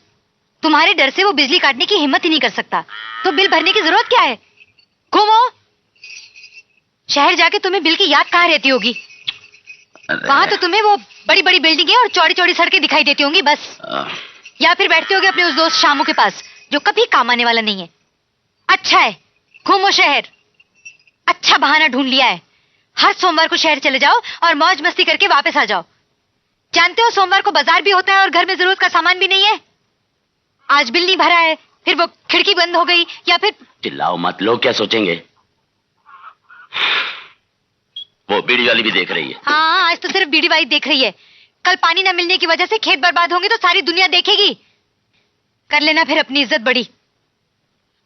तुम्हारे डर से वो बिजली काटने की हिम्मत ही नहीं कर सकता, तो बिल भरने की जरूरत क्या है? घूमो। शहर जाके तुम्हें बिल की याद कहाँ रहती होगी? वहां तो तुम्हें वो बड़ी बड़ी बिल्डिंगें और चौड़ी चौड़ी सड़कें दिखाई देती होंगी बस। या फिर बैठते होगे अपने उस दोस्त शामू के पास जो कभी काम आने वाला नहीं है। अच्छा है, घूमो शहर। अच्छा बहाना ढूंढ लिया है। हर सोमवार को शहर चले जाओ और मौज मस्ती करके वापस आ जाओ। जानते हो सोमवार को बाजार भी होता है और घर में जरूरत का सामान भी नहीं है। आज बिल नहीं भरा है, फिर वो खिड़की बंद हो गई, या फिर चिल्लाओ मत, लोग क्या सोचेंगे? वो बीड़ी वाली भी देख रही है। हाँ, आज तो सिर्फ बीड़ी वाली देख रही है। कल पानी न मिलने की वजह से खेत बर्बाद होंगे तो सारी दुनिया देखेगी। कर लेना फिर अपनी इज्जत बड़ी।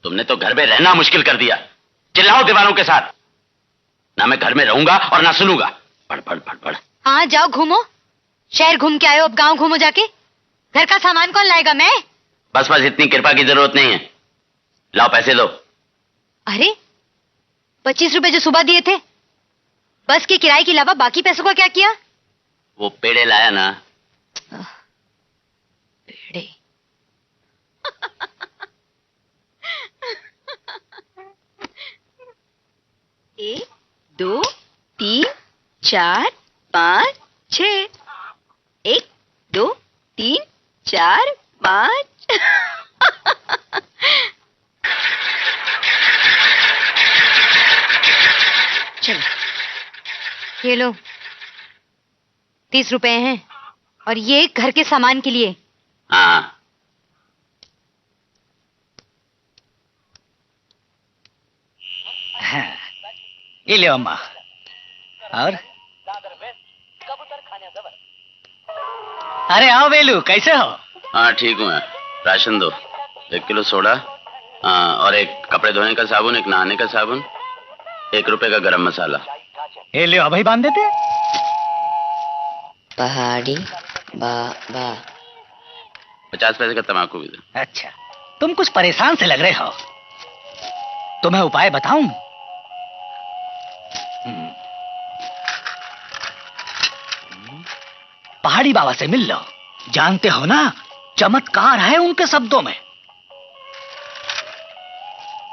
तुमने तो घर में रहना मुश्किल कर दिया। चिल्लाओ दीवारों के साथ। ना मैं घर में रहूंगा और ना सुनूंगा। पढ़ पढ़ पढ़ पढ़। हाँ जाओ घूमो। शहर घूम के आए हो, अब गांव घूमो जाके। घर का सामान कौन लाएगा? मैं। बस बस, इतनी कृपा की जरूरत नहीं है। लाओ पैसे लो। अरे 25 रुपए जो सुबह दिए थे, बस की किराए के अलावा बाकी पैसों का क्या किया? वो पेड़े लाया ना। पेड़े। एक, दो, तीन, चार, पाँच, 6। 1, 2, 3, 4, 5। चलो ये लो, 30 रुपए हैं और ये घर के सामान के लिए। हाँ। हाँ, ये लो अम्मा। और अरे आओ वेलू, कैसे हो? हाँ ठीक हूँ मैं। राशन दो, 1 किलो सोडा, और एक कपड़े धोने का साबुन, एक नहाने का साबुन, 1 रुपए का गरम मसाला। ये लियो भाई, बांध देते। पहाड़ी बाबा। 50 पैसे का तम्बाकू भी दो। अच्छा, तुम कुछ परेशान से लग रहे हो, तुम्हें उपाय बताऊं? पहाड़ी बाबा से मिल लो, जानते हो ना, चमत्कार है उनके शब्दों में।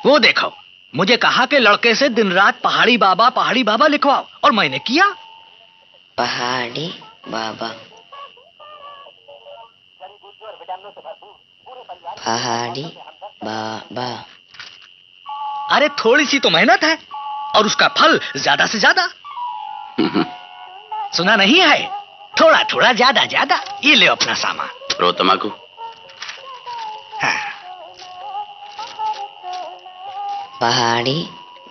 वो देखो, मुझे कहा कि लड़के से दिन रात पहाड़ी बाबा लिखवाओ, और मैंने किया। पहाड़ी बाबा, पहाड़ी बाबा। अरे थोड़ी सी तो मेहनत है और उसका फल ज्यादा से ज्यादा। सुना नहीं है, थोड़ा थोड़ा ज्यादा ज्यादा। ये ले अपना सामान। रो तम्बाकू। हाँ। पहाड़ी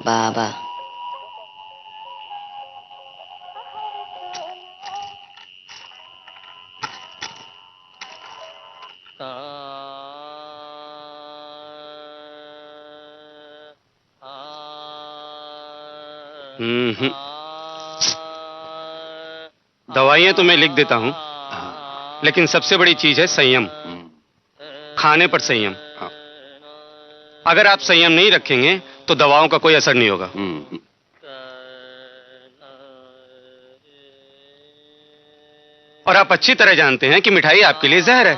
बाबा। दवाइयां तो मैं लिख देता हूं, लेकिन सबसे बड़ी चीज है संयम। खाने पर संयम। अगर आप संयम नहीं रखेंगे तो दवाओं का कोई असर नहीं होगा। और आप अच्छी तरह जानते हैं कि मिठाई आपके लिए जहर है।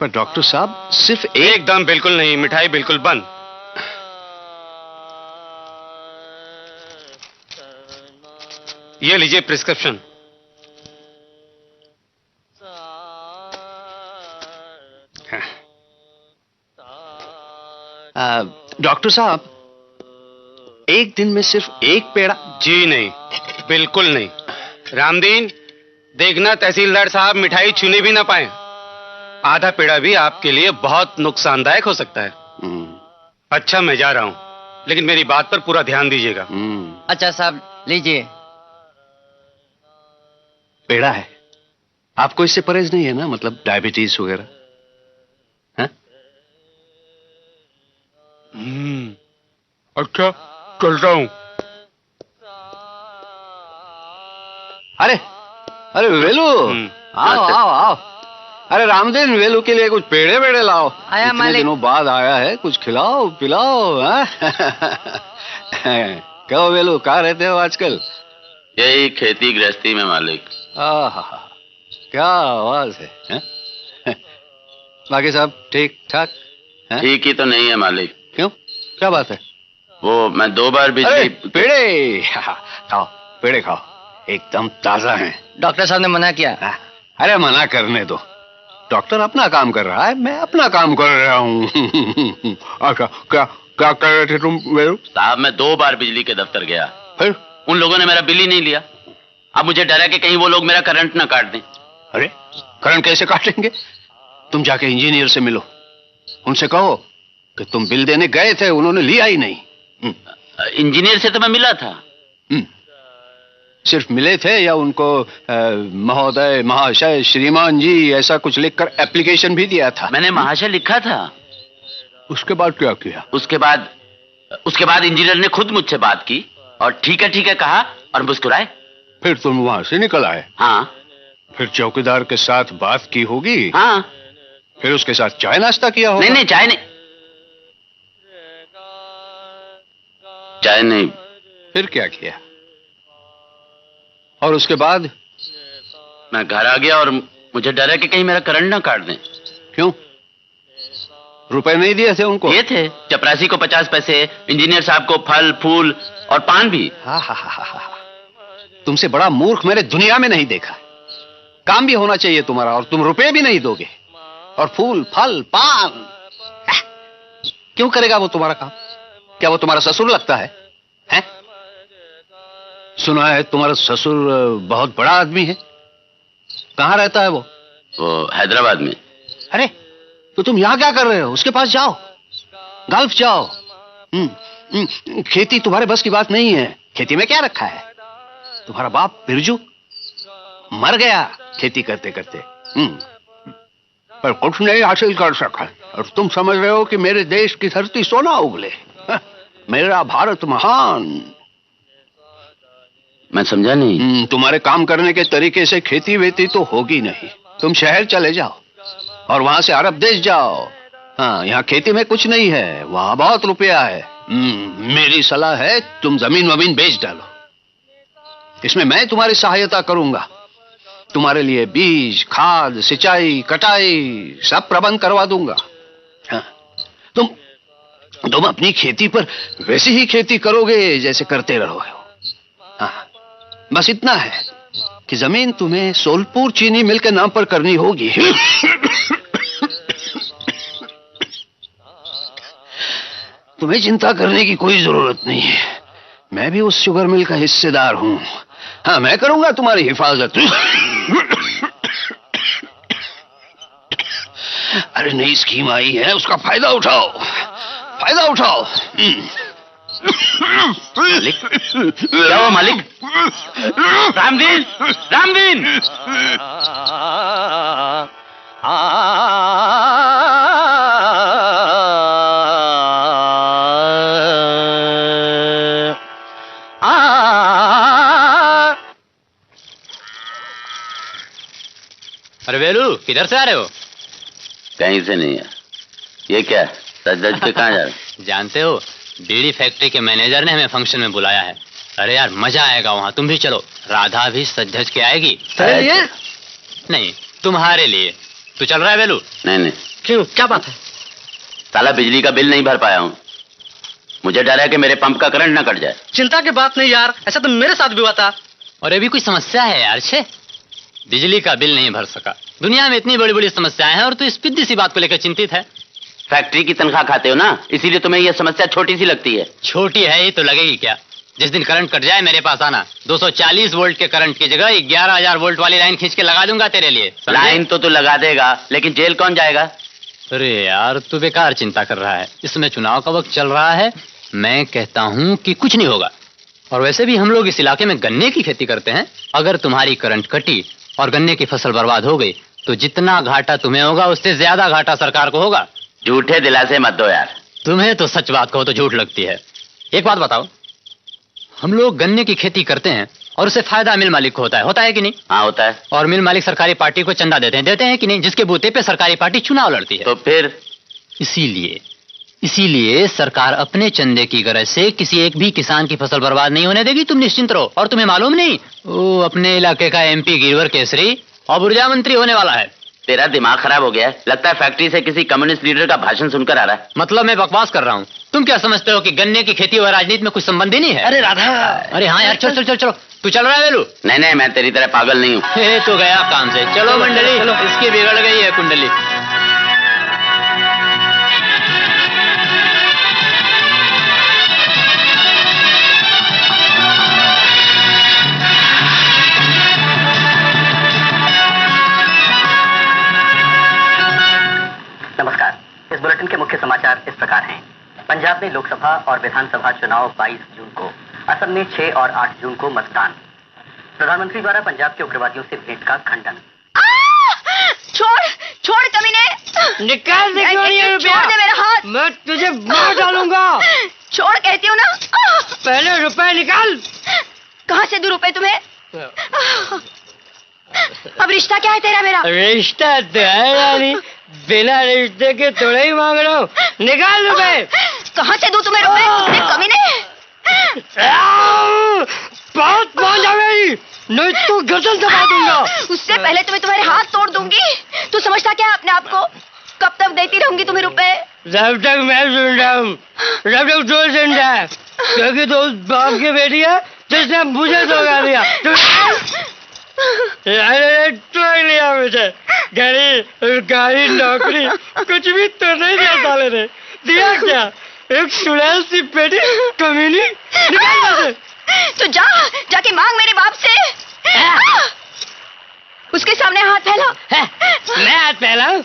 पर डॉक्टर साहब, सिर्फ एकदम बिल्कुल नहीं, मिठाई बिल्कुल बंद। ये लीजिए प्रिस्क्रिप्शन। डॉक्टर साहब, एक दिन में सिर्फ एक पेड़ा? जी नहीं, बिल्कुल नहीं। रामदीन, देखना तहसीलदार साहब मिठाई छूने भी ना पाए। आधा पेड़ा भी आपके लिए बहुत नुकसानदायक हो सकता है। अच्छा, मैं जा रहा हूं, लेकिन मेरी बात पर पूरा ध्यान दीजिएगा। अच्छा साहब, लीजिए। पेड़ा है, आपको इससे परहेज नहीं है ना, मतलब डायबिटीज वगैरह? अच्छा, चलता हूं। अरे अरे वेलू, आओ आओ आओ। अरे रामदीन, वेलू के लिए कुछ पेड़े वेड़े लाओ। आया इतने दिनों बाद आया है, कुछ खिलाओ पिलाओ। क्या वेलू, कहाँ रहते हो आजकल? यही खेती गृहस्थी में मालिक। क्या आवाज है? बाकी सब ठीक ठाक? ठीक ही तो नहीं है मालिक। क्यों, क्या बात है? वो मैं 2 बार बिजली। पेड़े खाओ, पेड़े खाओ, एकदम ताजा हैं। डॉक्टर साहब ने मना किया। अरे मना करने दो, डॉक्टर अपना काम कर रहा है, मैं अपना काम कर रहा हूँ। अच्छा, क्या कर रहे थे तुम वेलू? साहब, मैं 2 बार बिजली के दफ्तर गया, फिर उन लोगों ने मेरा बिल ही नहीं लिया। अब मुझे डर है कि कहीं वो लोग मेरा करंट ना काट दें। अरे करंट कैसे काटेंगे? तुम जाके इंजीनियर से मिलो, उनसे कहो कि तुम बिल देने गए थे, उन्होंने लिया ही नहीं। इंजीनियर से तो मैं मिला था। सिर्फ मिले थे या उनको महोदय, महाशय, श्रीमान जी ऐसा कुछ लिखकर एप्लीकेशन भी दिया था? मैंने महाशय लिखा था। उसके बाद क्या किया? उसके बाद इंजीनियर ने खुद मुझसे बात की और ठीक है कहा और मुस्कुराए। फिर तुम वहां से निकल आए? हाँ। फिर चौकीदार के साथ बात की होगी? हाँ। फिर उसके साथ चाय नाश्ता किया होगा? नहीं, चाय नहीं। चाय नहीं। फिर क्या किया? और उसके बाद? मैं घर आ गया और मुझे डर है कि कहीं मेरा करंट ना काट दें। क्यों? रुपए नहीं दिए थे उनको? ये थे, चपरासी को 50 पैसे, इंजीनियर साहब को फल फूल और पान भी। हा। तुमसे बड़ा मूर्ख मैंने दुनिया में नहीं देखा। काम भी होना चाहिए तुम्हारा और तुम रुपए भी नहीं दोगे, और फूल फल पान। क्यों करेगा वो तुम्हारा काम? क्या वो तुम्हारा ससुर लगता है? हैं? सुना है तुम्हारा ससुर बहुत बड़ा आदमी है। कहाँ रहता है वो? हैदराबाद में। अरे तो तुम यहाँ क्या कर रहे हो? उसके पास जाओ, गल्फ जाओ। खेती तुम्हारे बस की बात नहीं है। खेती में क्या रखा है? तुम्हारा बाप बिरजू मर गया खेती करते करते, पर कुछ नहीं हासिल कर सका। और तुम समझ रहे हो कि मेरे देश की धरती सोना उगले? मेरा भारत महान। मैं समझा नहीं। तुम्हारे काम करने के तरीके से खेती वेती तो होगी नहीं। तुम शहर चले जाओ और वहां से अरब देश जाओ। हाँ, यहाँ खेती में कुछ नहीं है, वहां बहुत रुपया है। मेरी सलाह है तुम जमीन वमीन बेच डालो। इसमें मैं तुम्हारी सहायता करूंगा। तुम्हारे लिए बीज, खाद, सिंचाई, कटाई सब प्रबंध करवा दूंगा। हाँ, तुम अपनी खेती पर वैसी ही खेती करोगे जैसे करते रहोगे। हाँ, बस इतना है कि जमीन तुम्हें सोलपुर चीनी मिल के नाम पर करनी होगी। तुम्हें चिंता करने की कोई जरूरत नहीं है। मैं भी उस शुगर मिल का हिस्सेदार हूं। हाँ, मैं करूंगा तुम्हारी हिफाजत। अरे नई स्कीम आई है, उसका फायदा उठाओ, फायदा उठाओ। मालिक, क्या हुआ मालिक? रामदीन, रामदीन! अरे वेलू, किधर से आ रहे हो? कहीं से नहीं है। ये क्या सज धज के कहाँ जा रहे हो? जानते हो, बीड़ी फैक्ट्री के मैनेजर ने हमें फंक्शन में बुलाया है। अरे यार मजा आएगा वहाँ, तुम भी चलो। राधा भी सज धज के आएगी। तेरे लिए? नहीं, तुम्हारे लिए। तू चल रहा है वेलू? नहीं। क्यों, क्या बात है? साला बिजली का बिल नहीं भर पाया हूँ। मुझे डर है कि मेरे पंप का करंट ना कट जाए। चिंता की बात नहीं यार, ऐसा तो मेरे साथ भी हुआ था। और ये भी कोई समस्या है यार? छे, बिजली का बिल नहीं भर सका। दुनिया में इतनी बड़ी बड़ी समस्याएं हैं और तू इस पिद्दी सी बात को लेकर चिंतित है। फैक्ट्री की तनख्वाह खाते हो ना, इसीलिए तुम्हें यह समस्या छोटी सी लगती है। छोटी है ही तो लगेगी क्या? जिस दिन करंट कट जाए मेरे पास आना। 240 वोल्ट के करंट की जगह 11,000 वोल्ट वाली लाइन खींच के लगा दूंगा तेरे लिए। लाइन तो तू लगा देगा, लेकिन जेल कौन जाएगा? अरे यार तू बेकार चिंता कर रहा है। इसमें चुनाव का वक्त चल रहा है। मैं कहता हूँ कि कुछ नहीं होगा। और वैसे भी हम लोग इस इलाके में गन्ने की खेती करते हैं। अगर तुम्हारी करंट कटी और गन्ने की फसल बर्बाद हो गई तो जितना घाटा तुम्हें होगा उससे ज्यादा घाटा सरकार को होगा। झूठे दिलासे मत दो यार। तुम्हें तो सच बात कहो तो झूठ लगती है। एक बात बताओ, हम लोग गन्ने की खेती करते हैं और उससे फायदा मिल मालिक को होता है कि नहीं? हाँ होता है। और मिल मालिक सरकारी पार्टी को चंदा देते हैं कि नहीं? जिसके बूते पे सरकारी पार्टी चुनाव लड़ती है। तो फिर इसीलिए सरकार अपने चंदे की गरज से किसी एक भी किसान की फसल बर्बाद नहीं होने देगी। तुम निश्चिंत रहो। और तुम्हें मालूम नहीं, वो अपने इलाके का MP गिरवर केसरी और ऊर्जा मंत्री होने वाला है। तेरा दिमाग खराब हो गया है। लगता है फैक्ट्री से किसी कम्युनिस्ट लीडर का भाषण सुनकर आ रहा है। मतलब मैं बकवास कर रहा हूँ। तुम क्या समझते हो कि गन्ने की खेती और राजनीति में कुछ संबंध ही नहीं है? अरे राधा, अरे हाँ यार, चलो। तू चल रहा है वेलू? नहीं, मैं तेरी तरह पागल नहीं हूँ। तो गया काम से। चलो मंडली, इसकी बिगड़ गई है कुंडली। नमस्कार। इस बुलेटिन के मुख्य समाचार इस प्रकार हैं। पंजाब में लोकसभा और विधानसभा चुनाव 22 जून को, असम में 6 और 8 जून को मतदान। प्रधानमंत्री द्वारा पंजाब के उग्रवादियों से भेंट का खंडन। छोड़ कमीने, निकाल दे। क्यों नहीं रुपया? छोड़ दे मेरा हाथ। मैं तुझे मार डालूंगा। छोड़ कहती हूँ ना। पहले रुपए निकाल। कहाँ से दूं रुपए तुम्हें? अब रिश्ता क्या है तेरा मेरा? रिश्ता तो है रानी, बिना रिश्ते के थोड़ा ही मांग रहा हूँ। निकाल रुपए। कहाँ से दूं तुम्हें रुपए? कमीने। बहुत मांगा मेरी। नहीं तो गर्दन दबा दूंगा। उससे पहले तो मैं तुम्हारे हाथ तोड़ दूंगी। तू समझता क्या अपने आप को? कब तक देती रहूंगी तुम्हें रुपए? जब तक मैं जिंदा हूँ, जब तक तू जिंदा है, क्योंकि तो उस बाप की बेटी है जिसने मुझे धोखा दिया। लिया मुझे गाड़ी नौकरी कुछ भी तो नहीं दिया साले ने। दिया क्या? एक चुड़ैल सी बेटी कमीनी। निकाल तो जाके मांग मेरे बाप से। उसके सामने हाथ फैला। मैं हाथ फैलाऊं?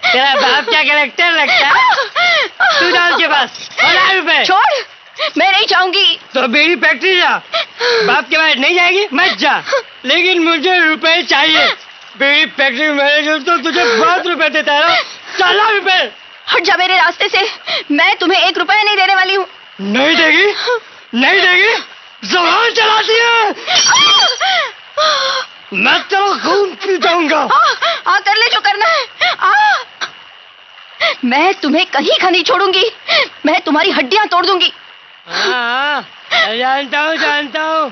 तेरा बाप क्या कलेक्टर लगता है? तू जा उसके पास। 1000 रुपए। छोड़, मैं नहीं जाऊंगी। तो मेरी फैक्ट्री जा। बाप के पास नहीं जाएगी मत जा, लेकिन मुझे रुपए चाहिए। मेरी फैक्ट्री मैनेजर तो तुझे बहुत रुपए देता है। 4 रुपए। हट जा मेरे रास्ते से। मैं तुम्हें 1 रुपया नहीं देने वाली हूँ। नहीं देगी? नहीं देगी? ज़बान चलाती है। मैं तेरा खून पी जाऊंगा। कर ले जो करना है। मैं तुम्हें कहीं का नहीं छोड़ूंगी। मैं तुम्हारी हड्डियां तोड़ दूंगी। जानता हूँ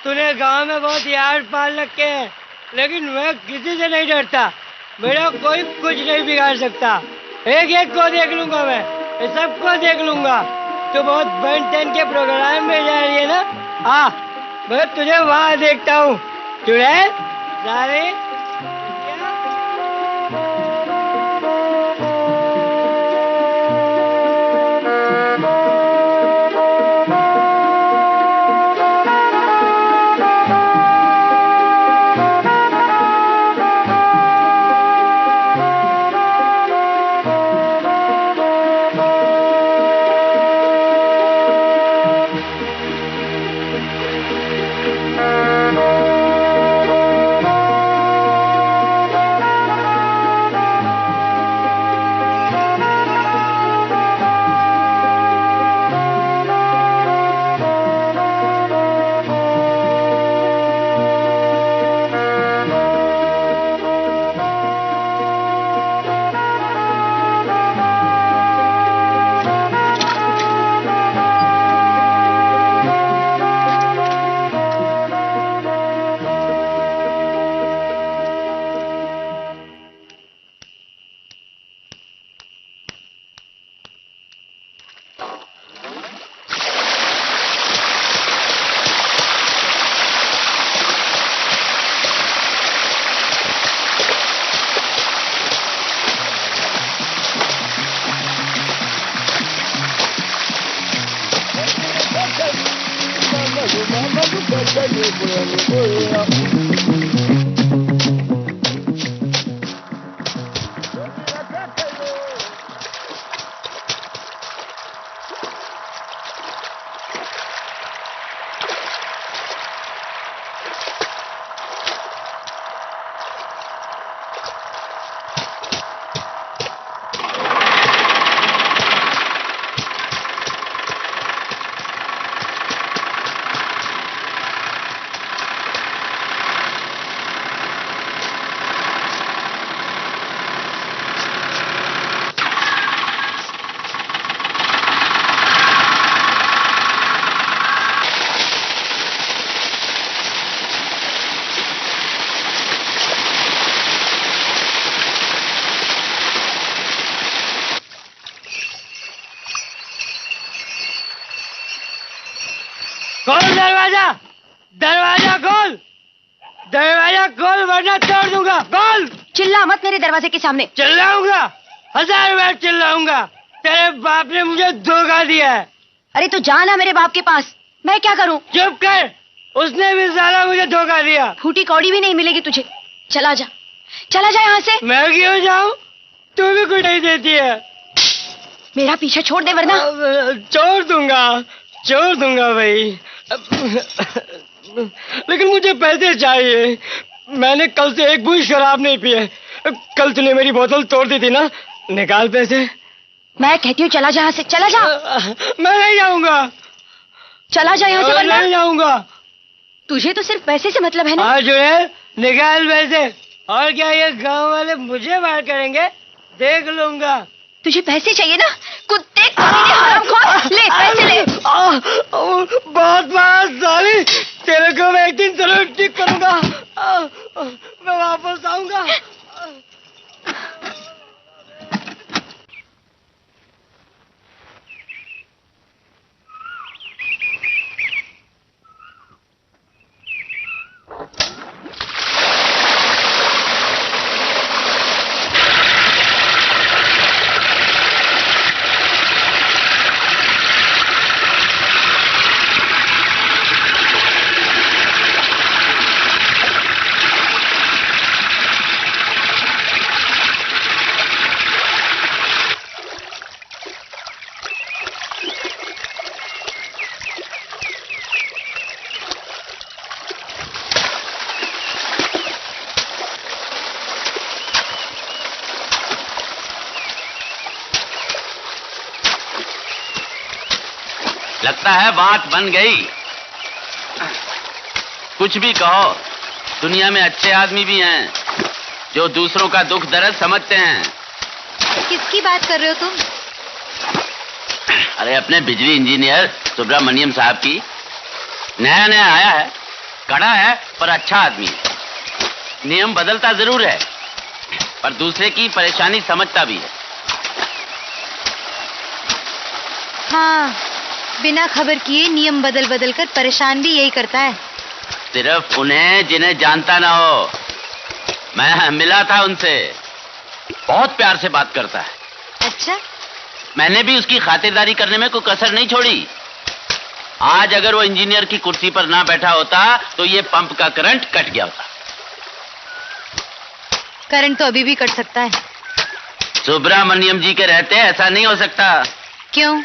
तूने गांव में बहुत यार पाल रखे हैं, लेकिन मैं किसी से नहीं डरता। मेरा कोई कुछ नहीं बिगाड़ सकता। एक एक को देख लूंगा, मैं सबको देख लूंगा। तो बहुत बन टन के प्रोग्राम में जा रही है ना, मैं तुझे वहां देखता हूँ। चुड़ैल सारे खोल दरवाजा, दरवाजा खोल, दरवाजा खोल वरना तोड़ दूंगा। खोल। चिल्ला मत मेरे दरवाजे के सामने। चिल्लाऊंगा, 1000 बार चिल्लाऊंगा। तेरे बाप ने मुझे धोखा दिया है। अरे तू जाना मेरे बाप के पास। मैं क्या करूं? चुप कर, उसने भी साला मुझे धोखा दिया। फूटी कौड़ी भी नहीं मिलेगी तुझे। चला जा, चला जा यहाँ से। मैं क्यों जाऊं? तू भी कुछ नहीं देती है। मेरा पीछा छोड़ दे वरना। छोड़ दूंगा भाई। लेकिन मुझे पैसे चाहिए। मैंने कल से एक बूंद शराब नहीं पी है। कल तूने मेरी बोतल तोड़ दी थी ना, निकाल पैसे। मैं कहती हूँ चला जा यहाँ से, चला जा। मैं नहीं जाऊंगा। चला जा यहाँ से वरना। नहीं जाऊंगा। तुझे तो सिर्फ पैसे से मतलब है ना। हाँ जुड़े, निकाल पैसे। और क्या ये गांव वाले मुझे मार करेंगे? देख लूंगा। तुझे पैसे चाहिए ना? कुत्ते हरामखोर, ले पैसे ले। बहुत साली, तेरे को मैं एक दिन जरूर ठीक करूंगा। मैं वापस आऊंगा। लगता है बात बन गई। कुछ भी कहो, दुनिया में अच्छे आदमी भी हैं जो दूसरों का दुख दर्द समझते हैं। किसकी बात कर रहे हो तुम? अरे अपने बिजली इंजीनियर सुब्रमण्यम साहब की। नया नया आया है, कड़ा है पर अच्छा आदमी है। नियम बदलता जरूर है पर दूसरे की परेशानी समझता भी है। हाँ, बिना खबर किए नियम बदल बदल कर परेशान भी यही करता है। सिर्फ उन्हें जिन्हें जानता ना हो। मैं मिला था उनसे, बहुत प्यार से बात करता है। अच्छा? मैंने भी उसकी खातिरदारी करने में कोई कसर नहीं छोड़ी। आज अगर वो इंजीनियर की कुर्सी पर ना बैठा होता तो ये पंप का करंट कट गया होता। करंट तो अभी भी कट सकता है। सुब्रमण्यम जी के रहते ऐसा नहीं हो सकता। क्यों?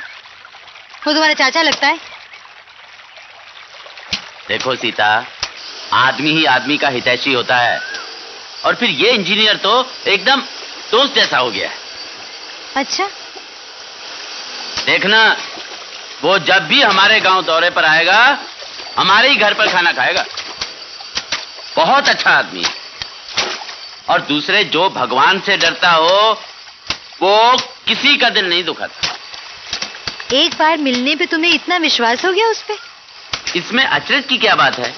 वो तुम्हारा चाचा लगता है? देखो सीता, आदमी ही आदमी का हितैषी होता है और फिर ये इंजीनियर तो एकदम दोस्त जैसा हो गया है। अच्छा? देखना, वो जब भी हमारे गांव दौरे पर आएगा हमारे ही घर पर खाना खाएगा। बहुत अच्छा आदमी है। और दूसरे, जो भगवान से डरता हो वो किसी का दिल नहीं दुखाता। एक बार मिलने पे तुम्हें इतना विश्वास हो गया उस पे? इसमें अचरज की क्या बात है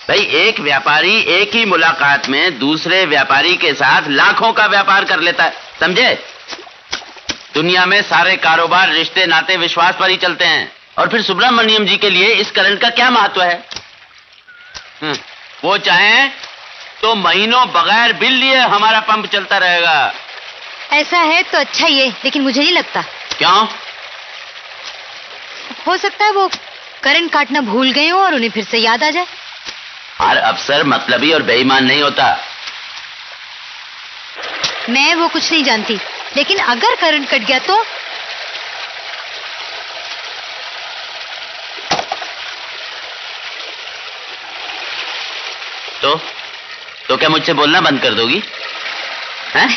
भाई? एक व्यापारी एक ही मुलाकात में दूसरे व्यापारी के साथ लाखों का व्यापार कर लेता है, समझे? दुनिया में सारे कारोबार रिश्ते नाते विश्वास पर ही चलते हैं। और फिर सुब्रमण्यम जी के लिए इस करंट का क्या महत्व है? वो चाहें तो महीनों बगैर बिल लिए हमारा पंप चलता रहेगा। ऐसा है तो अच्छा ही है, लेकिन मुझे नहीं लगता। क्यों? हो सकता है वो करंट काटना भूल गए हो और उन्हें फिर से याद आ जाए। हर अफसर मतलबी और बेईमान नहीं होता। मैं वो कुछ नहीं जानती, लेकिन अगर करंट कट गया तो क्या मुझसे बोलना बंद कर दोगी? हैं?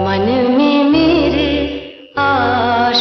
मन में मेरे आश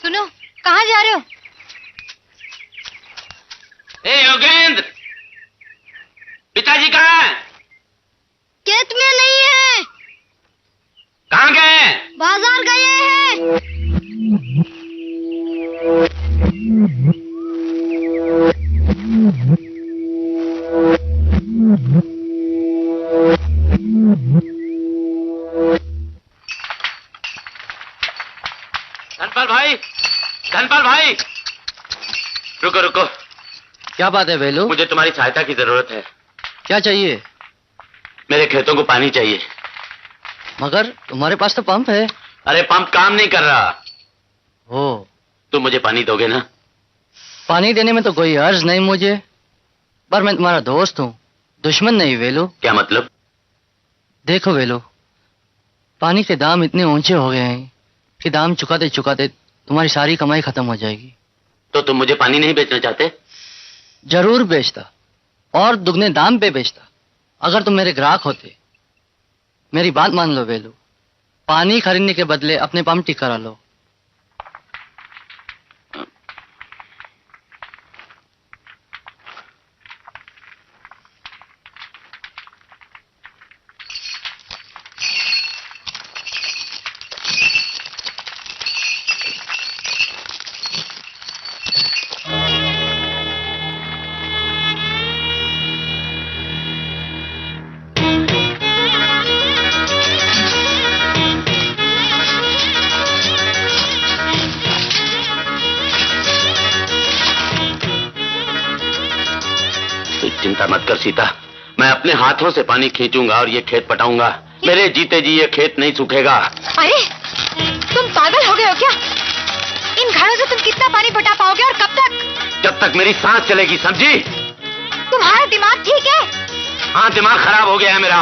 सुनो, कहाँ जा रहे हो? ए योगेंद्र, पिताजी कहाँ हैं? खेत में नहीं है। कहाँ गए? बाजार गए हैं। धनपाल भाई, धनपाल भाई, रुको रुको। क्या बात है वेलू? मुझे तुम्हारी सहायता की जरूरत है। क्या चाहिए? मेरे खेतों को पानी चाहिए। मगर तुम्हारे पास तो पंप है। अरे पंप काम नहीं कर रहा। ओ, तुम मुझे पानी दोगे ना? पानी देने में तो कोई अर्ज नहीं मुझे, पर मैं तुम्हारा दोस्त हूँ, दुश्मन नहीं वेलू। क्या मतलब? देखो वेलू, पानी के दाम इतने ऊंचे हो गए हैं कि दाम चुकाते चुकाते तुम्हारी सारी कमाई खत्म हो जाएगी। तो तुम मुझे पानी नहीं बेचना चाहते? जरूर बेचता, और दुगने दाम पे बेचता, अगर तुम मेरे ग्राहक होते। मेरी बात मान लो वेलू, पानी खरीदने के बदले अपने पंप ठीक करा लो। चिंता मत कर सीता, मैं अपने हाथों से पानी खींचूंगा और ये खेत पटाऊंगा। मेरे जीते जी ये खेत नहीं सूखेगा। अरे तुम पागल हो गए हो क्या? इन घड़ों से तुम कितना पानी पटा पाओगे और कब तक? जब तक मेरी सांस चलेगी, समझी? तुम्हारा दिमाग ठीक है? हाँ, दिमाग खराब हो गया है मेरा।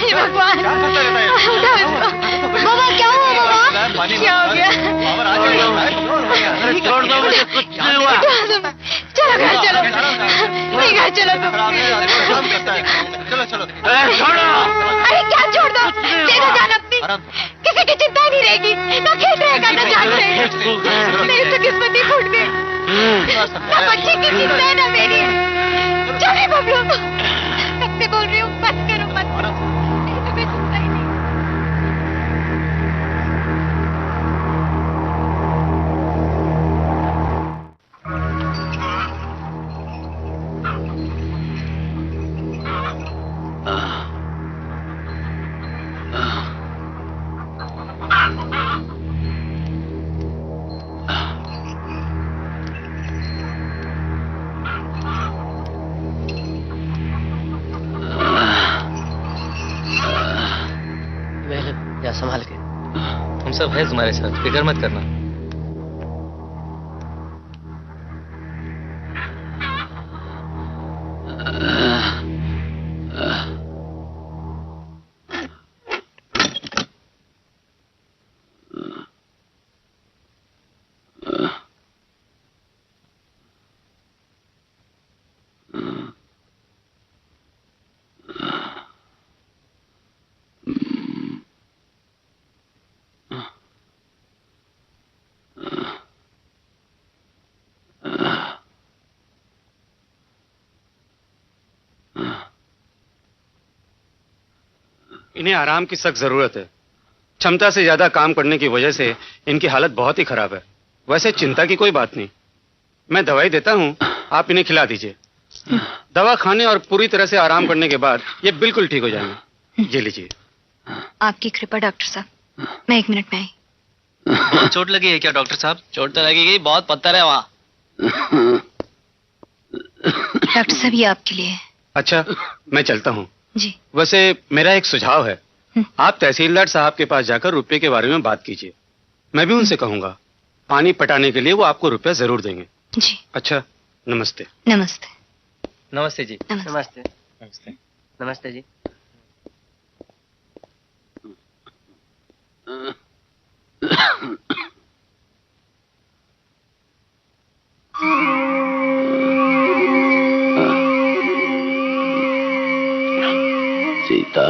हे भगवान, उठाओ इसको। बाबा क्या हुआ बाबा? क्या हो गया? छोड़ दो मुझे, कुछ नहीं हुआ। चलो घर चलो, नहीं घर चलो तुम। चलो छोड़ो। अरे क्या छोड़ दो, दे दो जान अपनी, किसी की चिंता नहीं रहेगी, ना खेत रहेगा ना जान रहेगी। मेरी तो किस्मत ही फूट गई, ना बच्चे की चिंता है ना मेरी। चले बबलू, कब से बोल रही हूँ मत करो मत करो, मेरी तो कोई चिंता ही नहीं। या संभाल के, हम सब है तुम्हारे साथ, फिक्र मत करना। इन्हें आराम की सख्त जरूरत है। क्षमता से ज्यादा काम करने की वजह से इनकी हालत बहुत ही खराब है। वैसे चिंता की कोई बात नहीं, मैं दवाई देता हूँ, आप इन्हें खिला दीजिए। दवा खाने और पूरी तरह से आराम करने के बाद ये बिल्कुल ठीक हो जाएंगे। ये लीजिए। आपकी कृपा डॉक्टर साहब, मैं 1 मिनट में आई। बहुत चोट लगी है क्या डॉक्टर साहब? चोट तो लगेगी, बहुत पत्थर है वहाँ। डॉक्टर साहब ये आपके लिए है। अच्छा, मैं चलता हूँ। जी। वैसे मेरा एक सुझाव है, आप तहसीलदार साहब के पास जाकर रुपए के बारे में बात कीजिए। मैं भी उनसे कहूंगा, पानी पटाने के लिए वो आपको रुपया जरूर देंगे। जी। अच्छा, नमस्ते। नमस्ते। नमस्ते जी। नमस्ते। नमस्ते नमस्ते जी। सीता,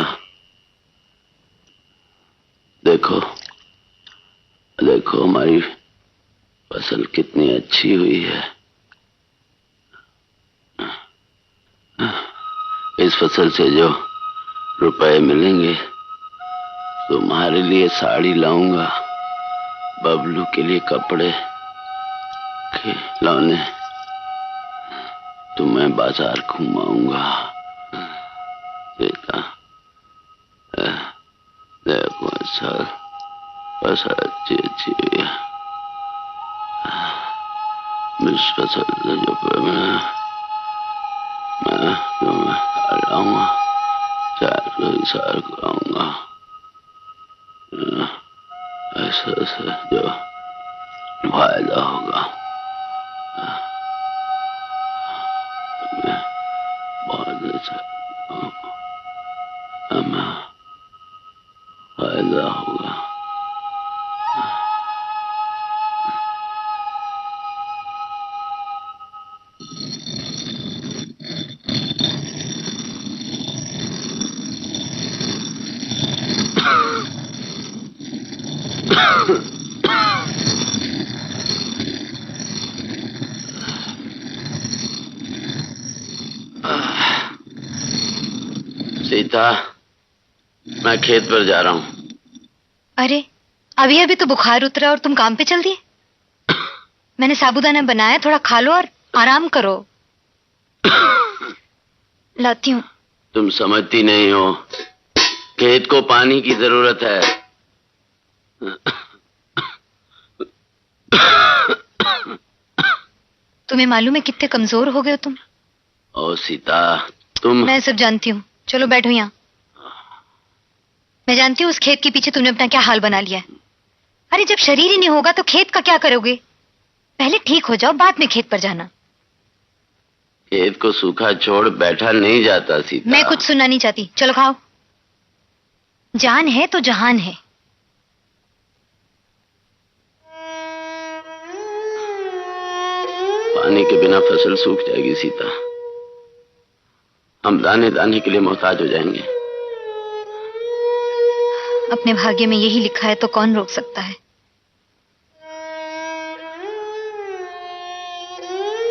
देखो देखो हमारी फसल कितनी अच्छी हुई है। इस फसल से जो रुपए मिलेंगे तुम्हारे लिए साड़ी लाऊंगा, बबलू के लिए कपड़े, खिलौने, तुम्हें बाजार घुमाऊंगा। सीता, देखो फसल अच्छी अच्छी हुई है। इस फसल से जो मैं तुम्हें लाऊंगा, सार कराऊंगा। ऐसे से जो फायदा होगा बहुत अच्छा फायदा होगा। सीता, मैं खेत पर जा रहा हूँ। अरे अभी अभी तो बुखार उतरा और तुम काम पे चल दिए। मैंने साबूदाना बनाया, थोड़ा खा लो और आराम करो। लाती हूँ। तुम समझती नहीं हो, खेत को पानी की जरूरत है। तुम्हें मालूम है कितने कमजोर हो गए हो तुम? ओ सीता, तुम। मैं सब जानती हूँ, चलो बैठो यहाँ। मैं जानती हूँ उस खेत के पीछे तुमने अपना क्या हाल बना लिया है। अरे जब शरीर ही नहीं होगा तो खेत का क्या करोगे? पहले ठीक हो जाओ, बाद में खेत पर जाना। खेत को सूखा छोड़ बैठा नहीं जाता सीता। मैं कुछ सुनना नहीं चाहती, चलो खाओ। जान है तो जहान है। पानी के बिना फसल सूख जाएगी सीता। हम दाने दाने के लिए मोहताज हो जाएंगे। अपने भाग्य में यही लिखा है तो कौन रोक सकता है।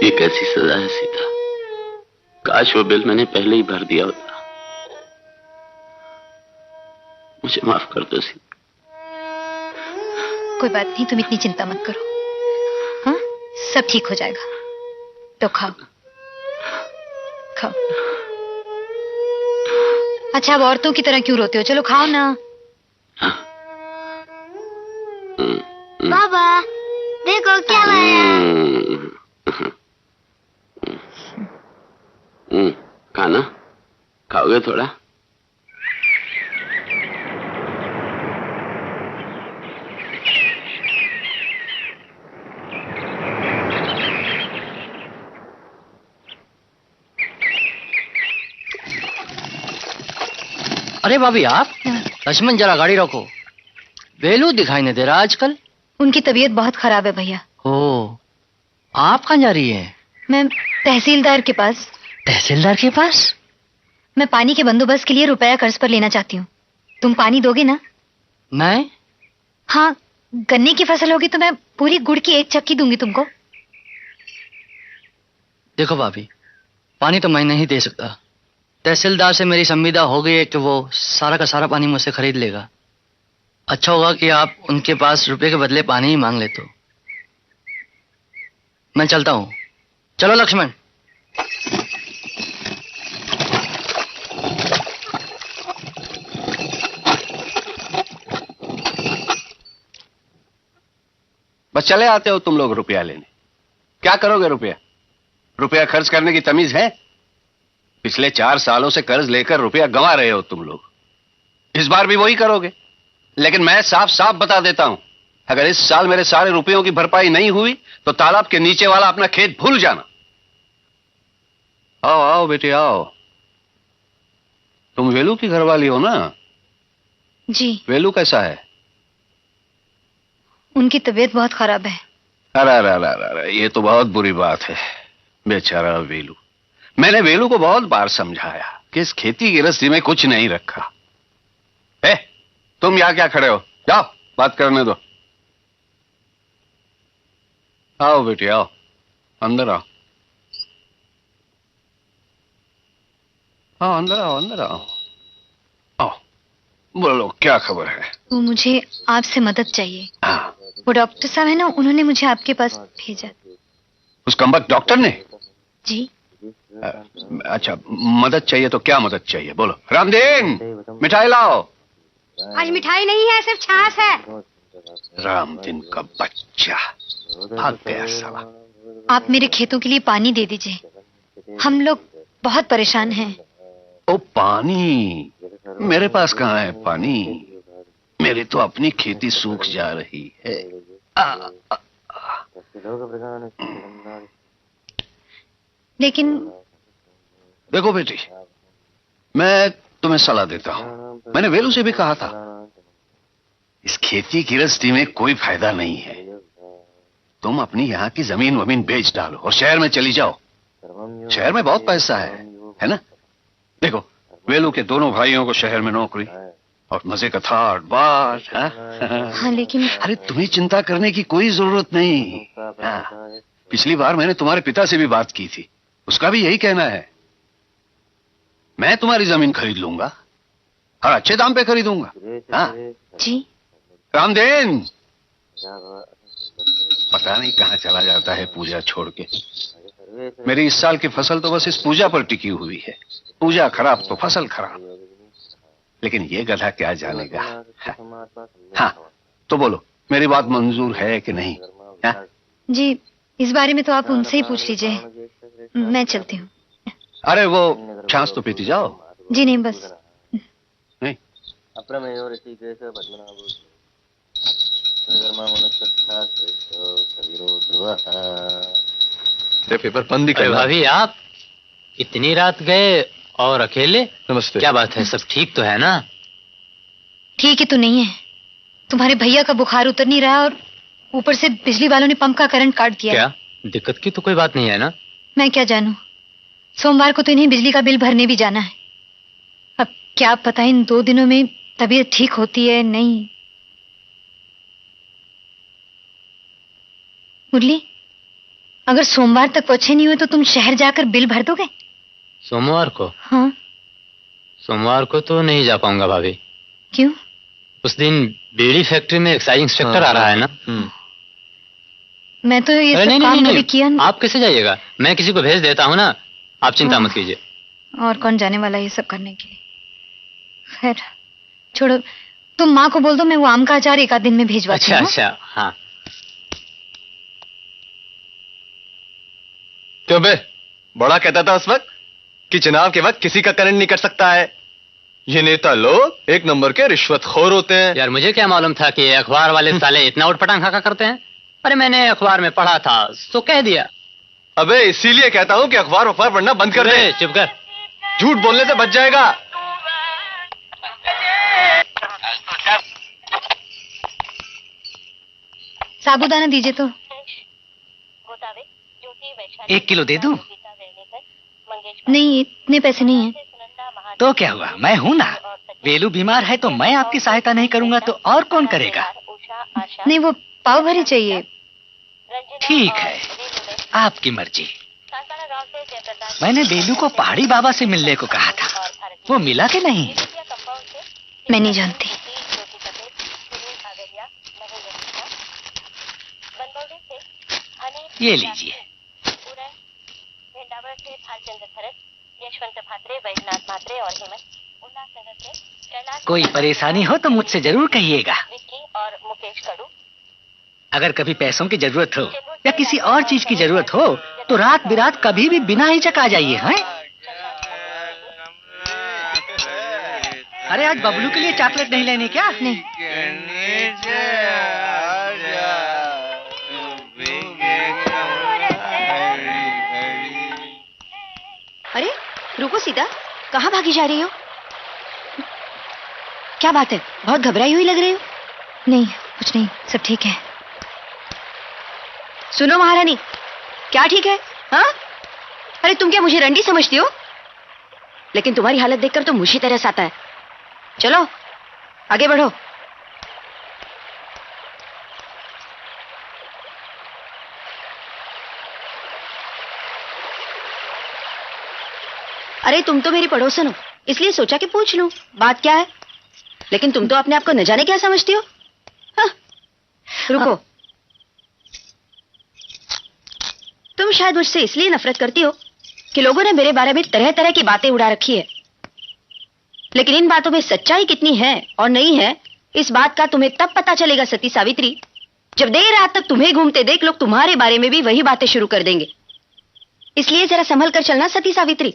ये कैसी सजा है सीता। काश वो बिल मैंने पहले ही भर दिया होता। मुझे माफ कर दो सीता। कोई बात नहीं, तुम इतनी चिंता मत करो। हाँ, सब ठीक हो जाएगा। तो खाओ खाओ। अच्छा, अब औरतों की तरह क्यों रोते हो? चलो खाओ ना। बाबा देखो क्या लाया। खाना खाओगे थोड़ा? अरे भाभी आप, लक्ष्मण जरा गाड़ी रोको। वेलू दिखाई नहीं दे रहा आजकल। उनकी तबीयत बहुत खराब है भैया। ओ, आप कहाँ जा रही हैं? मैं तहसीलदार के पास। तहसीलदार के पास? मैं पानी के बंदोबस्त के लिए रुपया कर्ज पर लेना चाहती हूँ। तुम पानी दोगे ना? मैं? हाँ, गन्ने की फसल होगी तो मैं पूरी गुड़ की 1 चक्की दूंगी तुमको। देखो भाभी, पानी तो मैं नहीं दे सकता। तहसीलदार से मेरी संविदा हो गई है कि वो सारा का सारा पानी मुझसे खरीद लेगा। अच्छा होगा कि आप उनके पास रुपए के बदले पानी ही मांग ले। तो मैं चलता हूँ। चलो लक्ष्मण। बस चले आते हो तुम लोग रुपया लेने। क्या करोगे रुपया? रुपया खर्च करने की तमीज है? पिछले 4 सालों से कर्ज लेकर रुपया गंवा रहे हो तुम लोग। इस बार भी वही करोगे। लेकिन मैं साफ साफ बता देता हूं, अगर इस साल मेरे सारे रुपयों की भरपाई नहीं हुई तो तालाब के नीचे वाला अपना खेत भूल जाना। आओ आओ बेटे आओ। तुम वेलू की घरवाली हो ना? जी। वेलू कैसा है? उनकी तबीयत बहुत खराब है। अरे ये तो बहुत बुरी बात है। बेचारा वेलू। मैंने वेलू को बहुत बार समझाया कि इस खेती गृहस्थी में कुछ नहीं रखा। तुम यहां क्या खड़े हो? जाओ बात करने दो। आओ बेटी आओ, अंदर आओ। आओ अंदर आओ, अंदर आओ। आओ बोलो क्या खबर है? वो मुझे आपसे मदद चाहिए। वो डॉक्टर साहब है ना, उन्होंने मुझे आपके पास भेजा। उस कमबख्त डॉक्टर ने? जी। अच्छा, मदद चाहिए तो क्या मदद चाहिए बोलो। रामदीन मिठाई लाओ। आज मिठाई नहीं है, सिर्फ छाछ है। रामदीन का बच्चा भाग गया साला। आप मेरे खेतों के लिए पानी दे दीजिए। हम लोग बहुत परेशान हैं। ओ पानी? मेरे पास कहाँ है पानी? मेरी तो अपनी खेती सूख जा रही है। लेकिन देखो बेटी, मैं तुम्हें सलाह देता हूं। मैंने वेलू से भी कहा था, इस खेती गृहस्थी में कोई फायदा नहीं है। तुम अपनी यहाँ की जमीन वमीन बेच डालो और शहर में चली जाओ। शहर में बहुत पैसा है ना? देखो, वेलू के दोनों भाइयों को शहर में नौकरी और मजे का थाट बाट। हाँ लेकिन अरे तुम्हें चिंता करने की कोई जरूरत नहीं। पिछली बार मैंने तुम्हारे पिता से भी बात की थी, उसका भी यही कहना है। मैं तुम्हारी जमीन खरीद लूंगा और अच्छे दाम पे खरीदूंगा। हाँ जी। रामदेन पता नहीं कहाँ चला जाता है पूजा छोड़ के। मेरी इस साल की फसल तो बस इस पूजा पर टिकी हुई है। पूजा खराब तो फसल खराब। लेकिन ये गधा क्या जानेगा। हाँ तो बोलो, मेरी बात मंजूर है कि नहीं? हाँ? जी, इस बारे में तो आप उनसे ही पूछ लीजिए। मैं चलती हूँ। अरे वो छाछ तो पीती जाओ। जी नहीं, बस नहीं। पेपर बंद ही कर। भाभी आप इतनी रात गए और अकेले? नमस्ते। क्या बात है, सब ठीक तो है ना? ठीक है, तो नहीं है। तुम्हारे भैया का बुखार उतर नहीं रहा और ऊपर से बिजली वालों ने पंप का करंट काट दिया। क्या दिक्कत की तो कोई बात नहीं है ना? मैं क्या जानूं, सोमवार को तो इन्हें बिजली का बिल भरने भी जाना है। अब क्या पता इन 2 दिनों में तबीयत ठीक होती है नहीं। मुरली, अगर सोमवार तक वो अच्छे नहीं हुए तो तुम शहर जाकर बिल भर दोगे? सोमवार को? हाँ। सोमवार को तो नहीं जा पाऊंगा भाभी। क्यों? उस दिन बीड़ी फैक्ट्री में एक्साइज इंस्पेक्टर आ रहा है ना। मैं तो ये सब नहीं, काम नहीं, कभी नहीं, किया नहीं। आप कैसे जाइएगा? मैं किसी को भेज देता हूँ ना, आप चिंता मत कीजिए। और कौन जाने वाला है ये सब करने के लिए। खैर छोड़ो, तुम माँ को बोल दो मैं वो आम का अचार 1 आध दिन में भिजवाती हूँ। अच्छा, हाँ। क्यों बे, बड़ा कहता था उस वक्त कि चुनाव के वक्त किसी का करंट नहीं कर सकता है। ये नेता लोग 1 नंबर के रिश्वतखोर होते हैं। यार मुझे क्या मालूम था कि अखबार वाले साले इतना उठपटांग खाका करते हैं। अरे मैंने अखबार में पढ़ा था तो कह दिया। अबे इसीलिए कहता हूँ कि अखबार पढ़ना बंद कर दे। चुप कर, झूठ बोलने से बच जाएगा। साबूदाना दीजिए तो। 1 किलो दे दूं? नहीं, इतने पैसे नहीं है। तो क्या हुआ, मैं हूं ना। वेलू बीमार है तो मैं आपकी सहायता नहीं करूंगा तो और कौन करेगा? नहीं, वो पाव भरी चाहिए। ठीक है, आपकी मर्जी। मैंने बेलू को पहाड़ी बाबा से मिलने को कहा था, वो मिला कि नहीं? मैं नहीं जानती। ये लीजिए। कोई परेशानी हो तो मुझसे जरूर कहिएगा। अगर कभी पैसों की जरूरत हो या किसी और चीज की जरूरत हो तो रात बिरात कभी भी बिना हिचक आ जाइए। हैं? अरे आज बबलू के लिए चॉकलेट नहीं लेने क्या? नहीं। अरे रुको सीता, कहाँ भागी जा रही हो? क्या बात है, बहुत घबराई हुई लग रही हो। नहीं, कुछ नहीं, सब ठीक है। सुनो महारानी, क्या ठीक है? हाँ? अरे तुम क्या मुझे रंडी समझती हो? लेकिन तुम्हारी हालत देखकर तो मुझी तरस आता है। चलो आगे बढ़ो। अरे तुम तो मेरी पड़ोसन हो, इसलिए सोचा कि पूछ लूं बात क्या है। लेकिन तुम तो अपने आप को न जाने क्या समझती हो। हाँ? रुको, तुम शायद मुझसे इसलिए नफरत करती हो कि लोगों ने मेरे बारे में तरह तरह की बातें उड़ा रखी है। लेकिन इन बातों में सच्चाई कितनी है और नहीं है, इस बात का तुम्हें तब पता चलेगा सती सावित्री, जब देर रात तक तुम्हें घूमते देख लोग तुम्हारे बारे में भी वही बातें शुरू कर देंगे। इसलिए जरा संभल कर चलना सती सावित्री,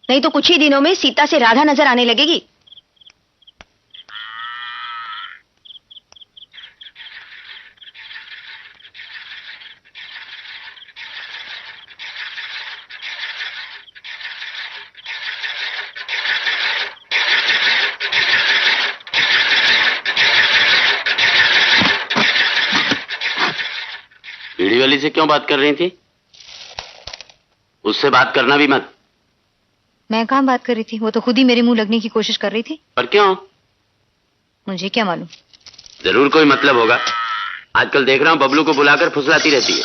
नहीं तो कुछ ही दिनों में सीता से राधा नजर आने लगेगी। बीड़ी वाली से क्यों बात कर रही थी? उससे बात करना भी मत। मैं कहाँ बात कर रही थी, वो तो खुद ही मेरे मुंह लगने की कोशिश कर रही थी। पर क्यों? मुझे क्या मालूम। जरूर कोई मतलब होगा। आजकल देख रहा हूँ बबलू को बुलाकर फुसलाती रहती है।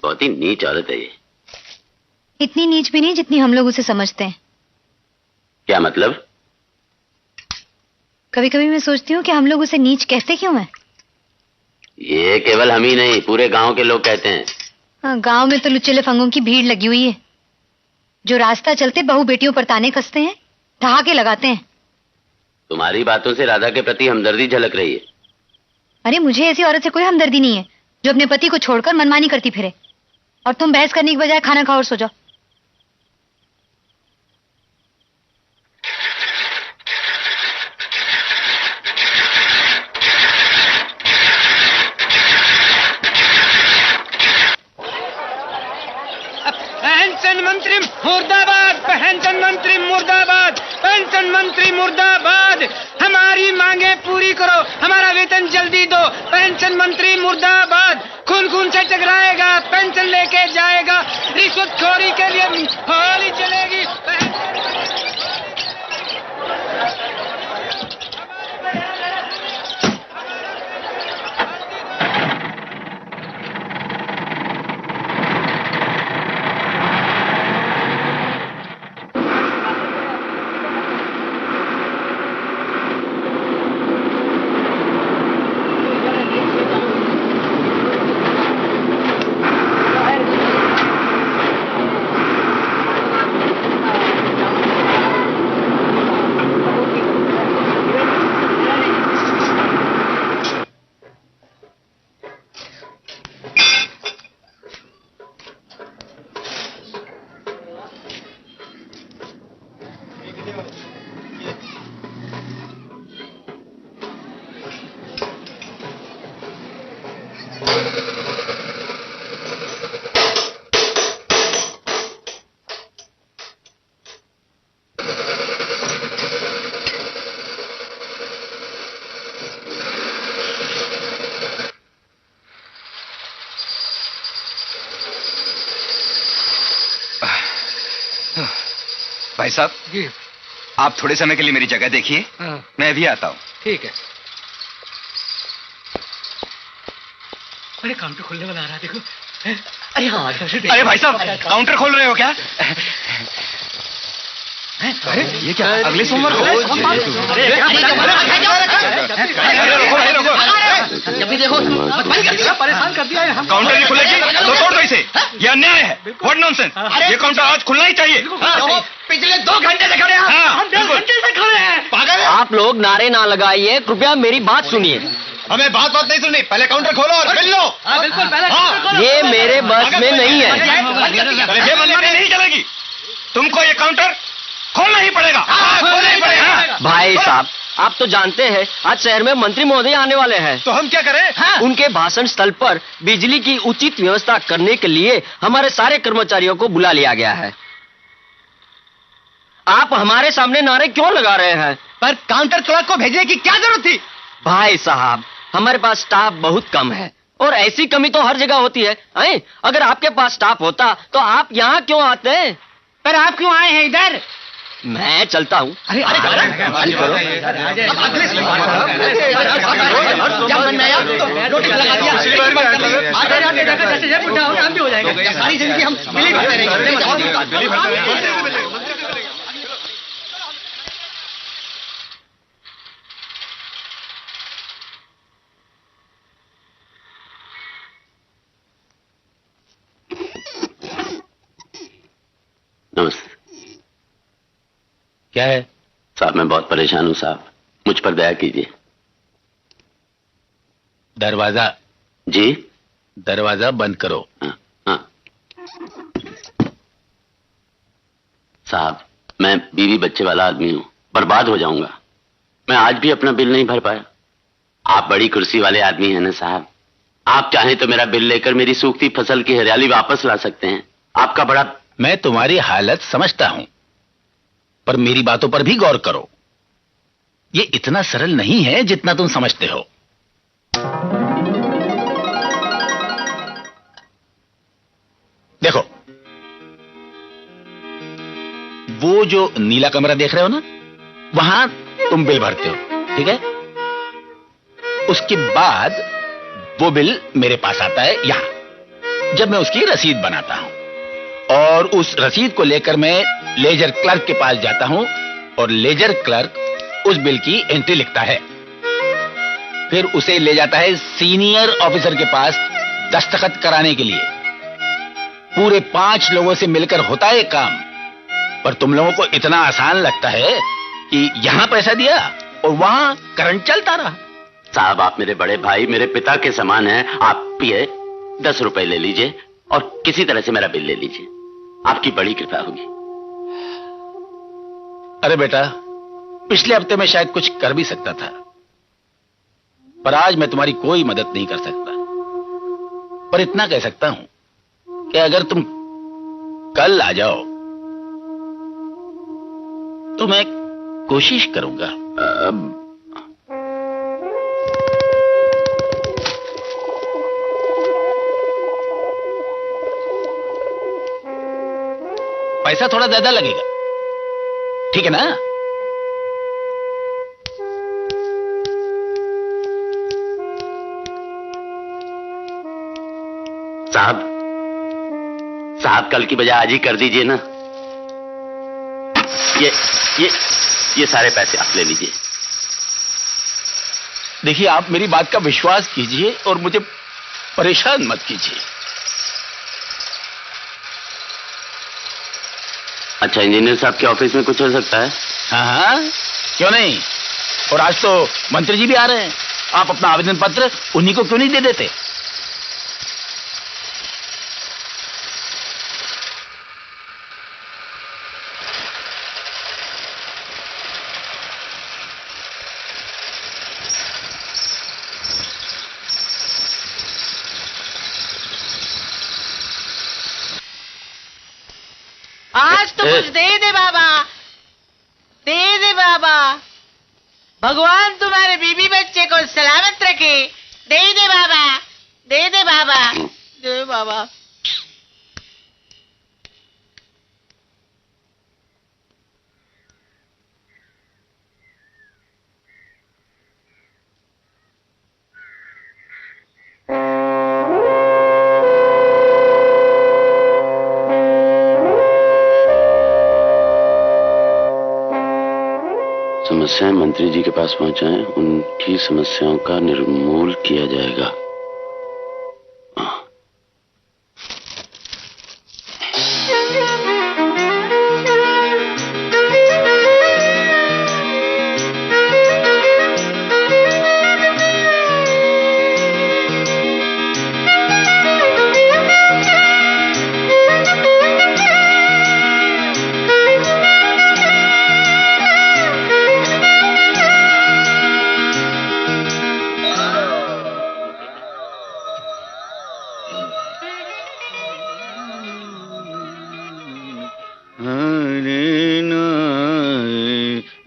बहुत ही नीच औरत है ये। इतनी नीच भी नहीं जितनी हम लोग उसे समझते हैं। क्या मतलब? कभी कभी मैं सोचती हूँ कि हम लोग उसे नीच कहते क्यों हैं। ये केवल हम ही नहीं, पूरे गांव के लोग कहते हैं। हाँ, गांव में तो लुच्चे लफंगों की भीड़ लगी हुई है, जो रास्ता चलते बहू बेटियों पर ताने कसते हैं, ठहाके लगाते हैं। तुम्हारी बातों से राधा के प्रति हमदर्दी झलक रही है। अरे मुझे ऐसी औरत से कोई हमदर्दी नहीं है जो अपने पति को छोड़कर मनमानी करती फिरे। और तुम बहस करने की बजाय खाना खाओ और सो जाओ। पेंशन मंत्री मुर्दाबाद, पेंशन मंत्री मुर्दाबाद, पेंशन मंत्री मुर्दाबाद। हमारी मांगे पूरी करो, हमारा वेतन जल्दी दो। पेंशन मंत्री मुर्दाबाद। खून खून से टकराएगा, पेंशन लेके जाएगा। रिश्वतखोरी के लिए होली चलेगी। भाई साहब जी, आप थोड़े समय के लिए मेरी जगह देखिए, मैं भी आता हूँ। ठीक है। अरे काउंटर खोलने वाला आ रहा है, देखो। अरे हाँ, अरे भाई साहब, काउंटर खोल रहे हो क्या? अरे ये क्या, अगले सोमवार को? जब भी देखो परेशान कर दिया है। काउंटर नहीं खुलेगी तो तोड़ दो इसे, ये अन्याय है। व्हाट नॉनसेंस, ये काउंटर आज खुलना ही चाहिए। पिछले 2 घंटे से खड़े हैं। हम 2 घंटे से खड़े हैं। पागल है? आप लोग नारे ना लगाइए, कृपया मेरी बात सुनिए। हमें बात नहीं सुननी, पहले काउंटर खोलो और बिल लो। बिल्कुल, पहले ये मेरे बस में नहीं है। ये मनमानी नहीं चलेगी, तुमको ये काउंटर खोलना ही पड़ेगा। खोलना ही पड़ेगा। भाई साहब, आप तो जानते हैं आज शहर में मंत्री महोदय आने वाले हैं। तो हम क्या करें? उनके भाषण स्थल पर बिजली की उचित व्यवस्था करने के लिए हमारे सारे कर्मचारियों को बुला लिया गया है। आप हमारे सामने नारे क्यों लगा रहे हैं? पर काउंटर क्लर्क को भेजने की क्या जरूरत थी? भाई साहब, हमारे पास स्टाफ बहुत कम है और ऐसी कमी तो हर जगह होती है। अगर आपके पास स्टाफ होता तो आप यहाँ क्यों आते? पर आप क्यों आए हैं इधर? मैं चलता हूँ। अरे जब मन में आया तो रोटी लगा दिया। हम भी हो जाएगा। सारी जिंदगी हम बिली भरते रहेंगे। नमस्ते। क्या है साहब? मैं बहुत परेशान हूँ साहब, मुझ पर दया कीजिए। दरवाजा जी? दरवाजा बंद करो। हाँ। साहब, मैं बीवी बच्चे वाला आदमी हूँ, बर्बाद हो जाऊंगा। मैं आज भी अपना बिल नहीं भर पाया। आप बड़ी कुर्सी वाले आदमी हैं ना साहब, आप चाहें तो मेरा बिल लेकर मेरी सूखती फसल की हरियाली वापस ला सकते हैं। आपका बड़ा... मैं तुम्हारी हालत समझता हूं, पर मेरी बातों पर भी गौर करो। ये इतना सरल नहीं है जितना तुम समझते हो। देखो, वो जो नीला कमरा देख रहे हो ना, वहां तुम बिल भरते हो, ठीक है? उसके बाद वो बिल मेरे पास आता है यहां, जब मैं उसकी रसीद बनाता हूं, और उस रसीद को लेकर मैं लेजर क्लर्क के पास जाता हूं, और लेजर क्लर्क उस बिल की एंट्री लिखता है। फिर उसे ले जाता है सीनियर ऑफिसर के पास दस्तखत कराने के लिए। पूरे 5 लोगों से मिलकर होता है काम, पर तुम लोगों को इतना आसान लगता है कि यहां पैसा दिया और वहां करंट चलता रहा। साहब, आप मेरे बड़े भाई, मेरे पिता के समान हैं। आप ये 10 रुपए ले लीजिए और किसी तरह से मेरा बिल ले लीजिए, आपकी बड़ी कृपा होगी। अरे बेटा, पिछले हफ्ते में शायद कुछ कर भी सकता था, पर आज मैं तुम्हारी कोई मदद नहीं कर सकता। पर इतना कह सकता हूं कि अगर तुम कल आ जाओ तो मैं कोशिश करूंगा। पैसा थोड़ा ज्यादा लगेगा, ठीक है ना? साहब कल की बजाय आज ही कर दीजिए ना। ये सारे पैसे आप ले लीजिए। देखिए, आप मेरी बात का विश्वास कीजिए और मुझे परेशान मत कीजिए। अच्छा, इंजीनियर साहब के ऑफिस में कुछ हो सकता है? हाँ, क्यों नहीं। और आज तो मंत्री जी भी आ रहे हैं, आप अपना आवेदन पत्र उन्हीं को क्यों नहीं दे देते? आज तो कुछ दे दे बाबा, दे दे बाबा। भगवान तुम्हारे बीबी बच्चे को सलामत रखे। दे दे बाबा, दे दे बाबा, दे बाबा। समस्याएं मंत्री जी के पास पहुंचाएं, उनकी समस्याओं का निर्मूल किया जाएगा।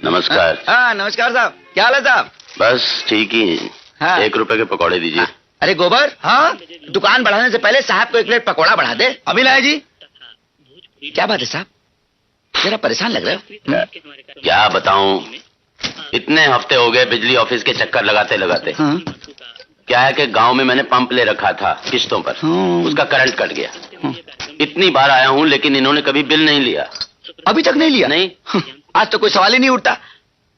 नमस्कार। हाँ, नमस्कार साहब, क्या हाल है साहब? बस ठीक ही है। हाँ। 1 रुपए के पकौड़े दीजिए। हाँ। अरे गोबर, हाँ, दुकान बढ़ाने से पहले साहब को 1 प्लेट पकौड़ा बढ़ा दे। अभी लाए जी। क्या बात है साहब, जरा परेशान लग रहे हो? क्या बताऊं, इतने हफ्ते हो गए बिजली ऑफिस के चक्कर लगाते लगाते। हाँ। क्या है कि गांव में मैंने पंप ले रखा था किश्तों पर। हाँ। उसका करंट कट गया। हाँ। इतनी बार आया हूं लेकिन इन्होंने कभी बिल नहीं लिया। अभी तक नहीं लिया? नहीं। आज तो कोई सवाल ही नहीं उठता।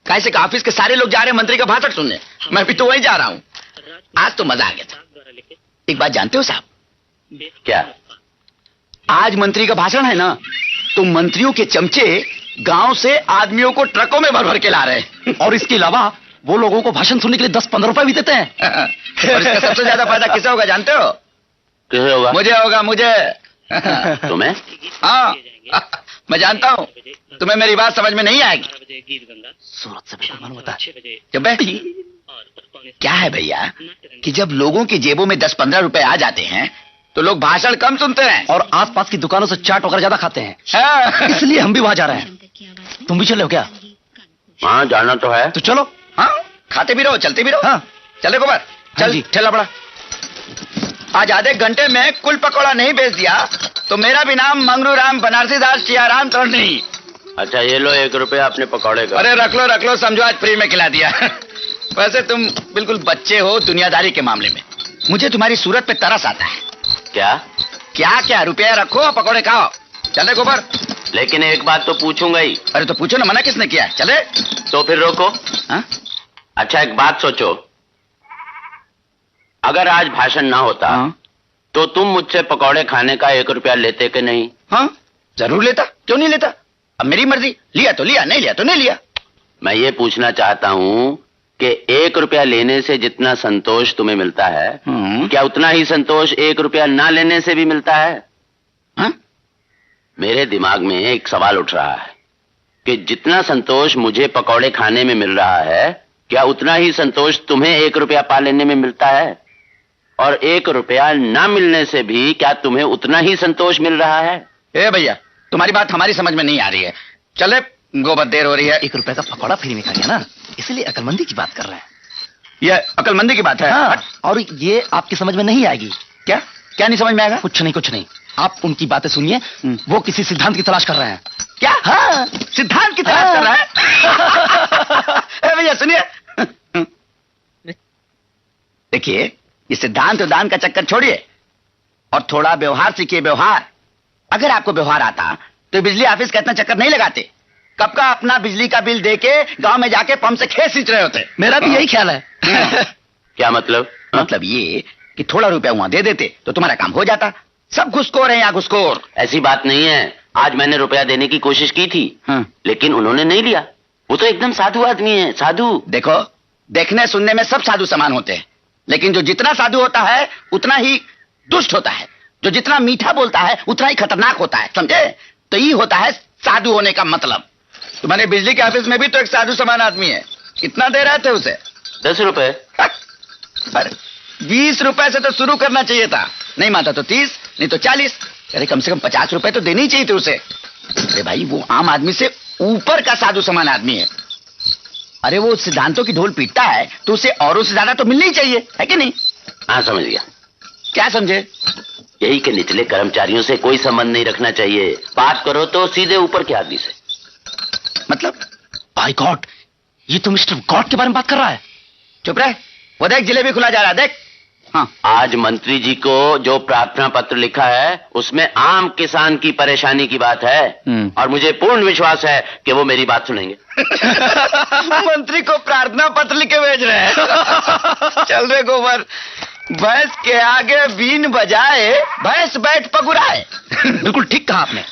कैसे कि ऑफिस के सारे लोग जा रहे हैं मंत्री का भाषण सुनने, मैं भी तो वहीं जा रहा हूँ। आज तो मजा आ गया था। एक बात जानते हो साहब? क्या? आज मंत्री का भाषण है ना, तो मंत्रियों के चमचे गांव से आदमियों को ट्रकों में भर भर के ला रहे हैं। और इसके अलावा वो लोगों को भाषण सुनने के लिए 10-15 रुपए भी देते हैं। और इसका सबसे ज्यादा फायदा किसे होगा जानते हो? किसे होगा? मुझे होगा, मुझे। तुम्हें? हाँ, मैं जानता हूँ तुम्हें मेरी बात समझ में नहीं आएगी। सूरत से बिल्कुल मालूम होता है। जब बैठी क्या है भैया कि जब लोगों की जेबों में 10-15 रुपए आ जाते हैं तो लोग भाषण कम सुनते हैं और आसपास की दुकानों से चाट वगैरह ज्यादा खाते हैं। इसलिए हम भी वहां जा रहे हैं। तुम भी चले हो क्या? हाँ, जाना तो है। तो चलो। हाँ, खाते भी रहो, चलते भी रहो। हाँ, चले गोबर, चल ठेला पड़ा। आज आधे घंटे में कुल पकौड़ा नहीं बेच दिया तो मेरा भी नाम मंगरू राम बनारसी दास चियाराम तो नहीं। अच्छा, ये लो 1 रुपया अपने पकौड़े का। अरे रख लो, समझो आज फ्री में खिला दिया। वैसे तुम बिल्कुल बच्चे हो दुनियादारी के मामले में। मुझे तुम्हारी सूरत पे तरस आता है। क्या रुपया रखो और पकौड़े खाओ। चले गोबर। लेकिन एक बात तो पूछूंगा ही। अरे तो पूछो ना, मना किसने किया? चले तो फिर रोको। हा? अच्छा, एक बात सोचो, अगर आज भाषण ना होता तो तुम मुझसे पकौड़े खाने का 1 रुपया लेते कि नहीं? हाँ, जरूर लेता, क्यों नहीं लेता? अब मेरी मर्जी, लिया तो लिया, नहीं लिया तो नहीं लिया। मैं ये पूछना चाहता हूँ कि 1 रुपया लेने से जितना संतोष तुम्हें मिलता है, क्या उतना ही संतोष 1 रुपया ना लेने से भी मिलता है? हा? मेरे दिमाग में एक सवाल उठ रहा है कि जितना संतोष मुझे पकौड़े खाने में मिल रहा है, क्या उतना ही संतोष तुम्हें 1 रुपया पा लेने में मिलता है? और 1 रुपया ना मिलने से भी क्या तुम्हें उतना ही संतोष मिल रहा है? ए भैया, तुम्हारी बात हमारी समझ में नहीं आ रही है। चले गोबर देर हो रही है। 1 रुपए का पकौड़ा फ्री में खा गया ना, इसलिए अकलमंदी की बात कर रहे हैं। ये अकलमंदी की बात है। हाँ, और ये आपकी समझ में नहीं आएगी। क्या क्या नहीं समझ में आएगा? कुछ नहीं। आप उनकी बातें सुनिए, वो किसी सिद्धांत की तलाश कर रहे हैं। क्या? हाँ, सिद्धांत की तलाश कर रहा है? भैया सुनिए, देखिए ये सिद्धांत उद्धांत का चक्कर छोड़िए और थोड़ा व्यवहार सीखिए। व्यवहार, अगर आपको व्यवहार आता तो बिजली ऑफिस का इतना चक्कर नहीं लगाते। कब का अपना बिजली का बिल देके गांव में जाके पंप से खेत सींच रहे होते। मेरा भी यही ख्याल है। क्या मतलब? मतलब ये कि थोड़ा रुपया वहां दे देते तो तुम्हारा काम हो जाता। सब घुसखोर है यहाँ, घुसखोर। ऐसी बात नहीं है, आज मैंने रुपया देने की कोशिश की थी, लेकिन उन्होंने नहीं लिया। वो तो एकदम साधु आदमी है, साधु। देखो, देखने सुनने में सब साधु समान होते हैं, लेकिन जो जितना साधु होता है उतना ही दुष्ट होता है। जो जितना मीठा बोलता है उतना ही खतरनाक होता है, समझे? तो ये होता है साधु होने का मतलब। तुम्हारे बिजली के ऑफिस में भी तो एक साधु समान आदमी है। कितना दे रहे थे उसे? 10 रुपए। अरे 20 रुपए से तो शुरू करना चाहिए था। नहीं मानता तो 30, नहीं तो 40। अरे कम से कम 50 रुपए तो देने ही चाहिए थे उसे। अरे भाई वो आम आदमी से ऊपर का साधु समान आदमी है। अरे वो सिद्धांतों की ढोल पीटता है तो उसे औरों से ज्यादा तो मिलनी ही चाहिए, है कि नहीं? हाँ समझ गया। क्या समझे? यही कि निचले कर्मचारियों से कोई संबंध नहीं रखना चाहिए। बात करो तो सीधे ऊपर के आदमी से। मतलब? बाय गॉड, ये तो मिस्टर गॉड के बारे में बात कर रहा है। चुप रहे, वो देख जिलेबी खुला जा रहा है, देख। हाँ, आज मंत्री जी को जो प्रार्थना पत्र लिखा है उसमें आम किसान की परेशानी की बात है, और मुझे पूर्ण विश्वास है कि वो मेरी बात सुनेंगे। मंत्री को प्रार्थना पत्र लिख के भेज रहे हैं। चल रे गोबर, भैंस के आगे बीन बजाए भैंस बैठ पगुराए। बिल्कुल ठीक कहा आपने,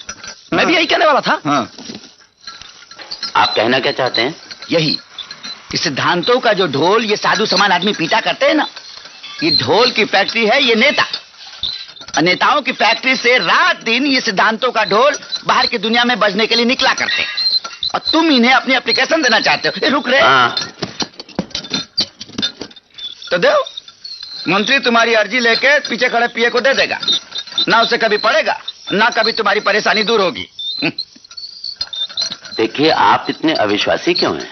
मैं भी यही कहने वाला था। हाँ। आप कहना क्या चाहते हैं? यही कि सिद्धांतों का जो ढोल ये साधु समान आदमी पीटा करते हैं ना, ये ढोल की फैक्ट्री है ये नेता। नेताओं की फैक्ट्री से रात दिन ये सिद्धांतों का ढोल बाहर की दुनिया में बजने के लिए निकला करते हैं, और तुम इन्हें अपनी एप्लीकेशन देना चाहते हो। रुक रहे तो दो, मंत्री तुम्हारी अर्जी लेके पीछे खड़े पीए को दे देगा। ना उसे कभी पड़ेगा, ना कभी तुम्हारी परेशानी दूर होगी। देखिए, आप इतने अविश्वासी क्यों हैं?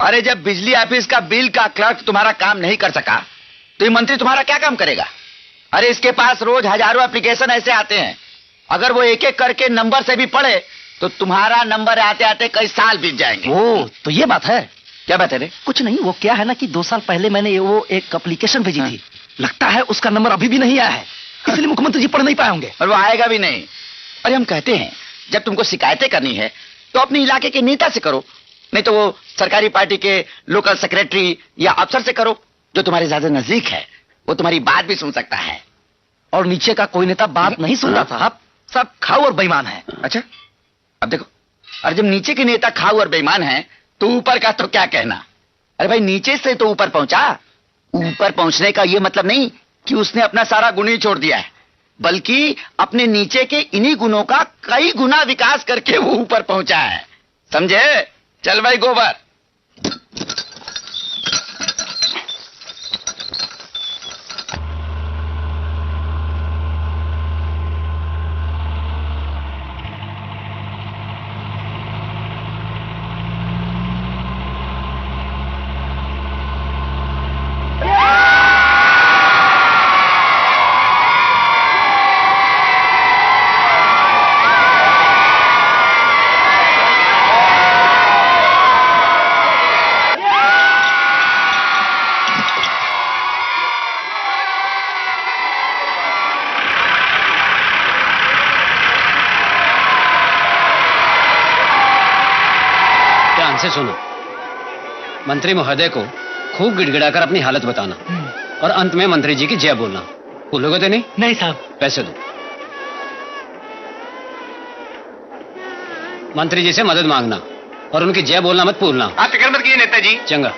अरे जब बिजली ऑफिस का बिल का क्लर्क तुम्हारा काम नहीं कर सका तो ये मंत्री तुम्हारा क्या काम करेगा? अरे इसके पास रोज हजारों एप्लीकेशन ऐसे आते हैं, अगर वो एक एक करके नंबर से भी पढ़े तो तुम्हारा नंबर आते आते कई साल बीत जाएंगे। ओ, तो ये बात है। क्या बात है रे? कुछ नहीं, वो क्या है ना कि 2 साल पहले मैंने वो एक एप्लीकेशन भेजी थी, लगता है उसका नंबर अभी भी नहीं आया है, इसलिए मुख्यमंत्री जी पढ़ नहीं पाए होंगे। और वो आएगा भी नहीं। अरे हम कहते हैं जब तुमको शिकायतें करनी है तो अपने इलाके के नेता से करो, नहीं तो वो सरकारी पार्टी के लोकल सेक्रेटरी या अफसर से करो जो तुम्हारे ज्यादा नजदीक है। वो तुम्हारी बात भी सुन सकता है। और नीचे का कोई नेता बात नहीं सुन रहा था, आप सब खाऊ और बेईमान है। अच्छा, अब देखो, और जब नीचे के नेता खाऊ और बेईमान है तो ऊपर का तो क्या कहना। अरे भाई नीचे से तो ऊपर पहुंचा। ऊपर पहुंचने का ये मतलब नहीं कि उसने अपना सारा गुण ही छोड़ दिया है, बल्कि अपने नीचे के इन्हीं गुणों का कई गुना विकास करके वो ऊपर पहुंचा है, समझे? चल भाई गोबर। से सुनो, मंत्री महोदय को खूब गिड़गिड़ाकर अपनी हालत बताना और अंत में मंत्री जी की जय बोलना। भूलोगे तो नहीं? नहीं साहब। पैसे दो। मंत्री जी से मदद मांगना और उनकी जय बोलना मत भूलना। आप फिक्र मत कीजिए नेताजी। चंगा।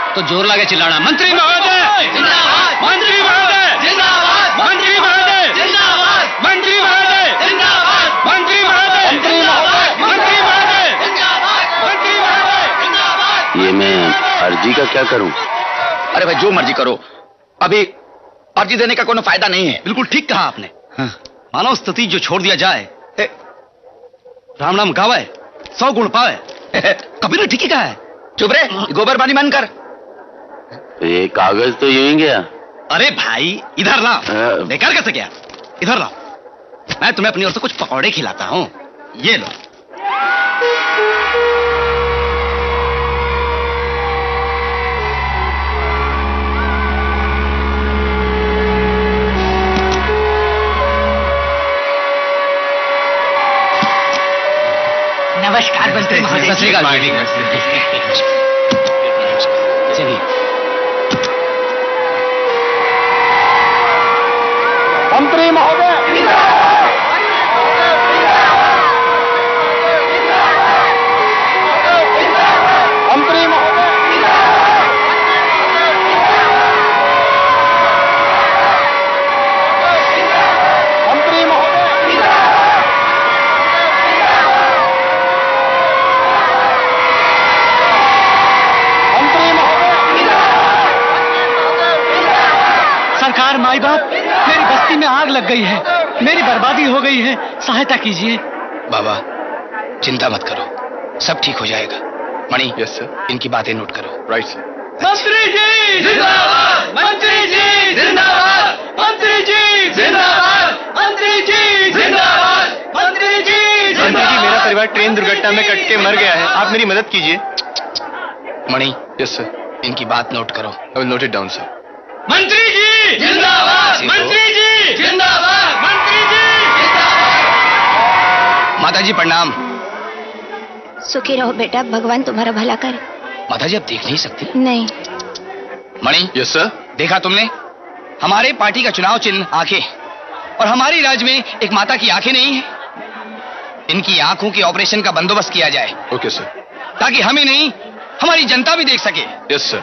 तो जोर लगे चिल्लाना, मंत्री महोदय, मंत्री महोदय। अर्जी का क्या करूं? अरे भाई जो मर्जी करो, अभी अर्जी देने का कोई फायदा नहीं है। बिल्कुल ठीक कहा आपने। मानव स्थिति जो छोड़ दिया जाए, राम नाम गावे 100 गुण पावे। कभी ने ठीक ही कहा है। चुप रे, गोबर पानी बंद कर। ये कागज तो यूं ही गया। अरे भाई इधर लाओ। बेकार कैसे गया? इधर लाओ, मैं तुम्हें अपनी ओर से कुछ पकौड़े खिलाता हूं। ये लो। नमस्कार मंत्री महोदय। चलिए। मंत्री महोदय, मंत्री महोदय, मंत्री महोदय, सरकार, माई बाप, मेरी बस्ती में आग लग गई है, मेरी बर्बादी हो गई है, सहायता कीजिए। बाबा चिंता मत करो, सब ठीक हो जाएगा। मणि, यस सर, इनकी बातें नोट करो। Right sir. मंत्री जी जिंदाबाद, मंत्री जी जिंदाबाद, मंत्री जी जिंदाबाद, मंत्री जी जिंदाबाद, मंत्री जी जिंदाबाद। मंत्री जी, मेरा परिवार ट्रेन दुर्घटना में कट के मर गया है, आप मेरी मदद कीजिए। मणि, यस सर, इनकी बात नोट करो। I will note it down sir. मंत्री जी जिंदाबाद, मंत्री जी जिंदाबाद, मंत्री जी जिंदाबाद। माता जी प्रणाम। सुखी रहो बेटा, भगवान तुम्हारा भला करे। माता जी आप देख नहीं सकती? नहीं। मणि, यस सर, देखा तुमने? हमारे पार्टी का चुनाव चिन्ह आंखें, और हमारी राज्य में एक माता की आंखें नहीं है। इनकी आंखों के ऑपरेशन का बंदोबस्त किया जाए। ओके सर, ताकि हमें नहीं, हमारी जनता भी देख सके। Yes sir.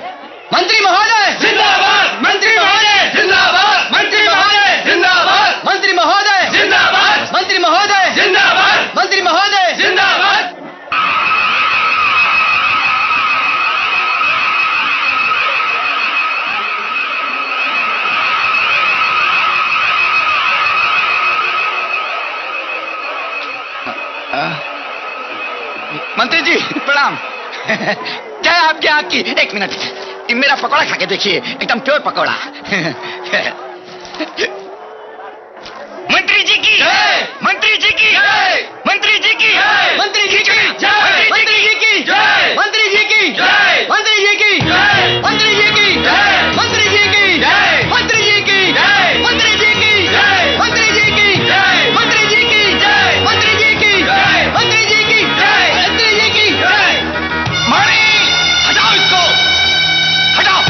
मंत्री महोदय जिंदाबाद, मंत्री महोदय जिंदाबाद, मंत्री महोदय जिंदाबाद, मंत्री महोदय जिंदाबाद, मंत्री महोदय जिंदाबाद, मंत्री महोदय जिंदाबाद। मंत्री जी प्रणाम। क्या है आपके आँख की? एक मिनट, मेरा पकौड़ा खा के देखिए, एकदम प्योर पकौड़ा। मंत्री जी की जय, मंत्री जी की जय, मंत्री जी की जय, मंत्री जी की जय, मंत्री जी की जय, मंत्री जी की जय, मंत्री जी की जय, मंत्री जी की जय, मंत्री जी की जय, मंत्री जी की जय, मंत्री जी की जय, मंत्री जी की जय, मंत्री जी की जय, मंत्री जी की जय, मंत्री जी की जय, मंत्री जी की जय। मणि, हटाओ इसको, हटाओ।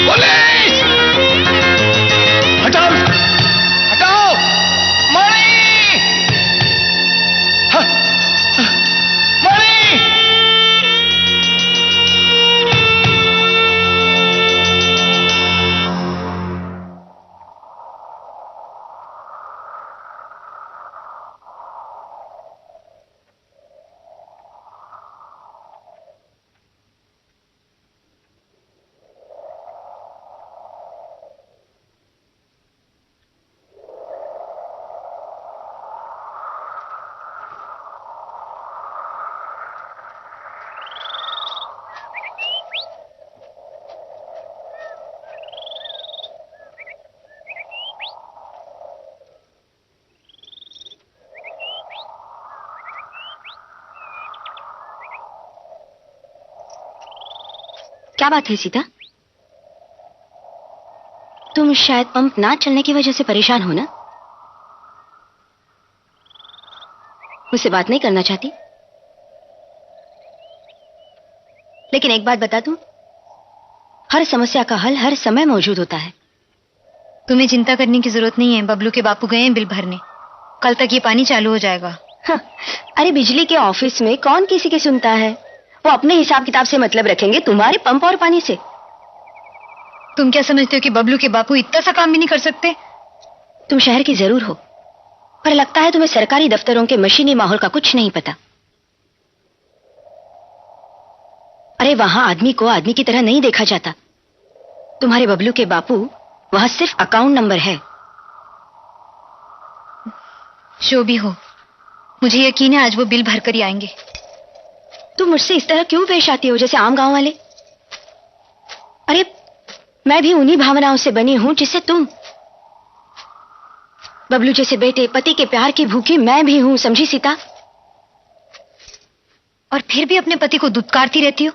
पुलिस, हटाओ, हटाओ, मणि, मणि। क्या बात है सीता? तुम शायद पंप ना चलने की वजह से परेशान हो ना? मुझसे बात नहीं करना चाहती? लेकिन एक बात बता दूं, हर समस्या का हल हर समय मौजूद होता है। तुम्हें चिंता करने की जरूरत नहीं है, बबलू के बापू गए हैं बिल भरने, कल तक ये पानी चालू हो जाएगा। हाँ, अरे बिजली के ऑफिस में कौन किसी की सुनता है? वो अपने हिसाब किताब से मतलब रखेंगे, तुम्हारे पंप और पानी से। तुम क्या समझते हो कि बबलू के बापू इतना सा काम भी नहीं कर सकते? तुम शहर की जरूर हो, पर लगता है तुम्हें सरकारी दफ्तरों के मशीनी माहौल का कुछ नहीं पता। अरे वहां आदमी को आदमी की तरह नहीं देखा जाता। तुम्हारे बबलू के बापू वहां सिर्फ अकाउंट नंबर है। जो भी हो, मुझे यकीन है आज वो बिल भर कर ही आएंगे। तुम मुझसे इस तरह क्यों पेश आती हो जैसे आम गांव वाले? अरे मैं भी उन्हीं भावनाओं से बनी हूं जिससे तुम। बबलू जैसे बेटे, पति के प्यार की भूखी मैं भी हूं, समझी सीता? और फिर भी अपने पति को दुत्कारती रहती हो।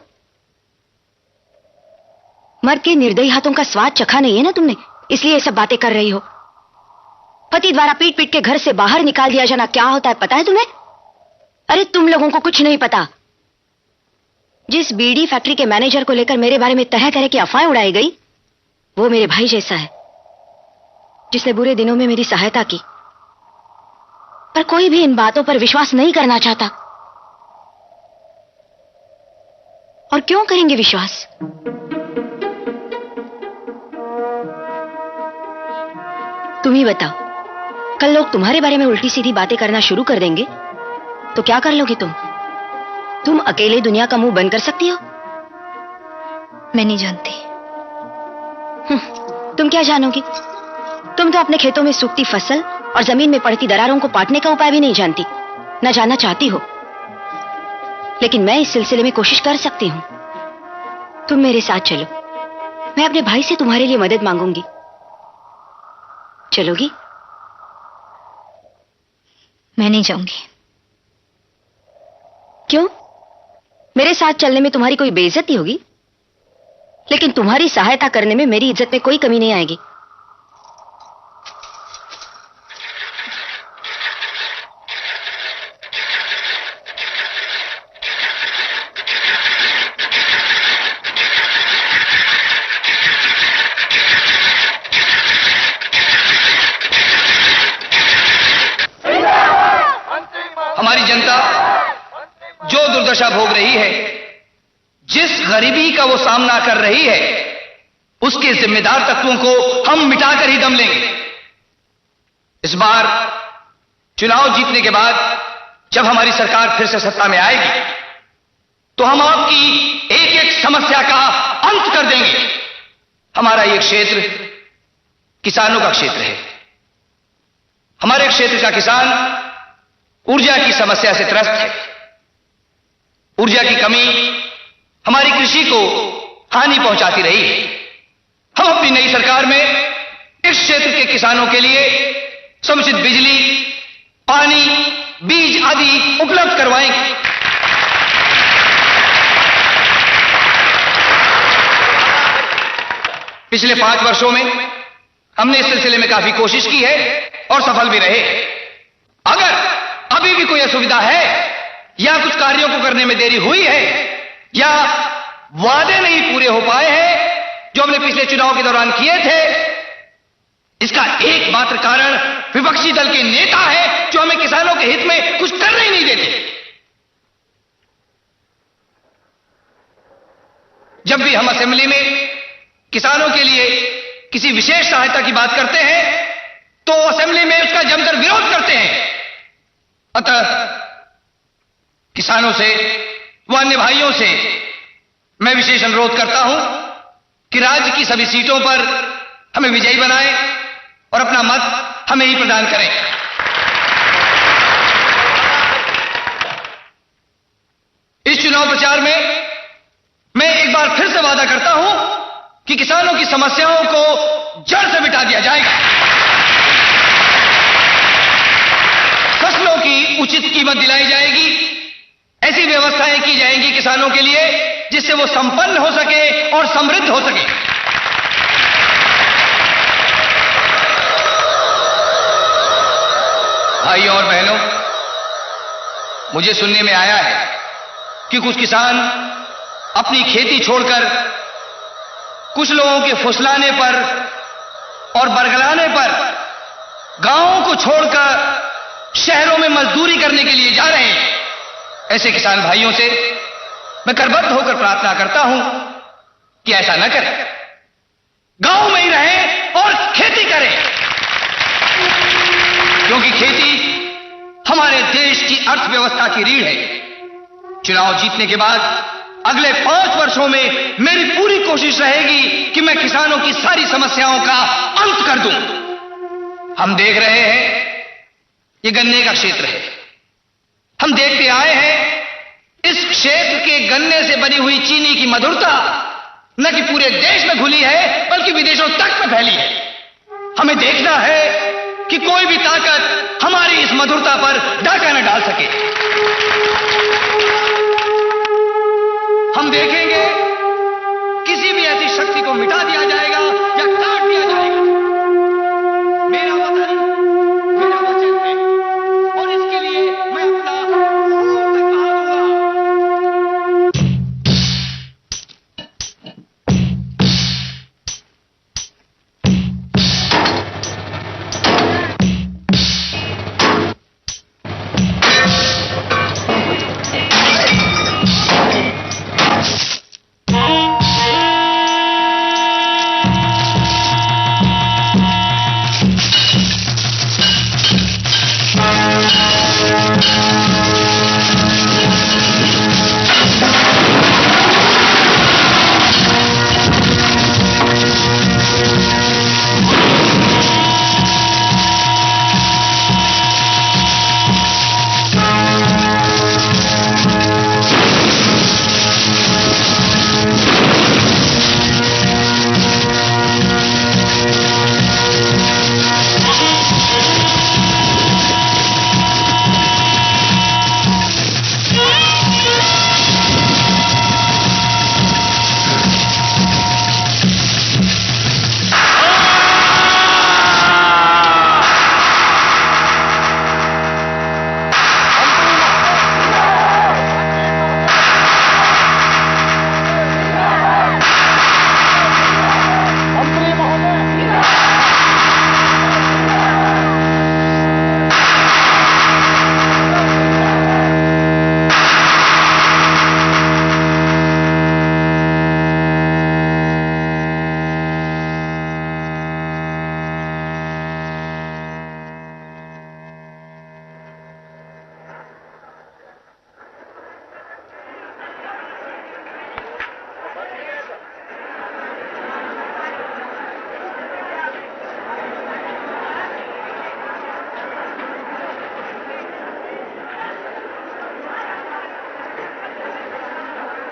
मर्द के निर्दयी हाथों का स्वाद चखा नहीं है ना तुमने, इसलिए ये सब बातें कर रही हो। पति द्वारा पीट पीट के घर से बाहर निकाल दिया जाना क्या होता है पता है तुम्हें? अरे तुम लोगों को कुछ नहीं पता। जिस बीड़ी फैक्ट्री के मैनेजर को लेकर मेरे बारे में तरह तरह की अफवाहें उड़ाई गई, वो मेरे भाई जैसा है, जिसने बुरे दिनों में मेरी सहायता की। पर कोई भी इन बातों पर विश्वास नहीं करना चाहता। और क्यों करेंगे विश्वास? तुम ही बताओ, कल लोग तुम्हारे बारे में उल्टी सीधी बातें करना शुरू कर देंगे तो क्या कर लोगे तुम? तुम अकेले दुनिया का मुंह बंद कर सकती हो? मैं नहीं जानती। तुम क्या जानोगी? तुम तो अपने खेतों में सूखती फसल और जमीन में पड़ती दरारों को पाटने का उपाय भी नहीं जानती, न जानना चाहती हो। लेकिन मैं इस सिलसिले में कोशिश कर सकती हूं। तुम मेरे साथ चलो, मैं अपने भाई से तुम्हारे लिए मदद मांगूंगी। चलोगी? मैं नहीं जाऊंगी। क्यों? मेरे साथ चलने में तुम्हारी कोई बेइज्जती होगी, लेकिन तुम्हारी सहायता करने में मेरी इज्जत में कोई कमी नहीं आएगी। हमारी जनता जो दुर्दशा भोग रही है, जिस गरीबी का वो सामना कर रही है, उसके जिम्मेदार तत्वों को हम मिटाकर ही दम लेंगे। इस बार चुनाव जीतने के बाद जब हमारी सरकार फिर से सत्ता में आएगी तो हम आपकी एक एक समस्या का अंत कर देंगे। हमारा ये क्षेत्र किसानों का क्षेत्र है। हमारे क्षेत्र का किसान ऊर्जा की समस्या से त्रस्त है। ऊर्जा की कमी हमारी कृषि को हानि पहुंचाती रही है। हम अपनी नई सरकार में इस क्षेत्र के किसानों के लिए समुचित बिजली, पानी, बीज आदि उपलब्ध करवाएंगे। पिछले 5 वर्षों में हमने इस सिलसिले में काफी कोशिश की है और सफल भी रहे। अगर अभी भी कोई असुविधा है या कुछ कार्यों को करने में देरी हुई है या वादे नहीं पूरे हो पाए हैं जो हमने पिछले चुनाव के दौरान किए थे, इसका एकमात्र कारण विपक्षी दल के नेता है जो हमें किसानों के हित में कुछ करने ही नहीं देते। जब भी हम असेंबली में किसानों के लिए किसी विशेष सहायता की बात करते हैं तो असेंबली में उसका जमकर विरोध करते हैं। अतः किसानों से व अन्य भाइयों से मैं विशेष अनुरोध करता हूं कि राज्य की सभी सीटों पर हमें विजयी बनाएं और अपना मत हमें ही प्रदान करें। इस चुनाव प्रचार में मैं एक बार फिर से वादा करता हूं कि किसानों की समस्याओं को जड़ से मिटा दिया जाएगा। फसलों की उचित कीमत दिलाई जाएगी। ऐसी व्यवस्थाएं की जाएंगी किसानों के लिए जिससे वो संपन्न हो सके और समृद्ध हो सके। भाइयों और बहनों, मुझे सुनने में आया है कि कुछ किसान अपनी खेती छोड़कर कुछ लोगों के फुसलाने पर और बरगलाने पर गांवों को छोड़कर शहरों में मजदूरी करने के लिए जा रहे हैं। ऐसे किसान भाइयों से मैं करबद्ध होकर प्रार्थना करता हूं कि ऐसा न करें, गांव में ही रहें और खेती करें, क्योंकि खेती हमारे देश की अर्थव्यवस्था की रीढ़ है। चुनाव जीतने के बाद अगले 5 वर्षों में मेरी पूरी कोशिश रहेगी कि मैं किसानों की सारी समस्याओं का अंत कर दूं। हम देख रहे हैं ये गन्ने का क्षेत्र है। हम देखते आए हैं इस क्षेत्र के गन्ने से बनी हुई चीनी की मधुरता न कि पूरे देश में घुली है बल्कि विदेशों तक में फैली है। हमें देखना है कि कोई भी ताकत हमारी इस मधुरता पर डाका न डाल सके। हम देखेंगे किसी भी ऐसी शक्ति को मिटा दिया जाएगा या काट दिया जाएगा। मेरा वतन मेरा वचन है और इसके लिए मैं अपना खून तक बहा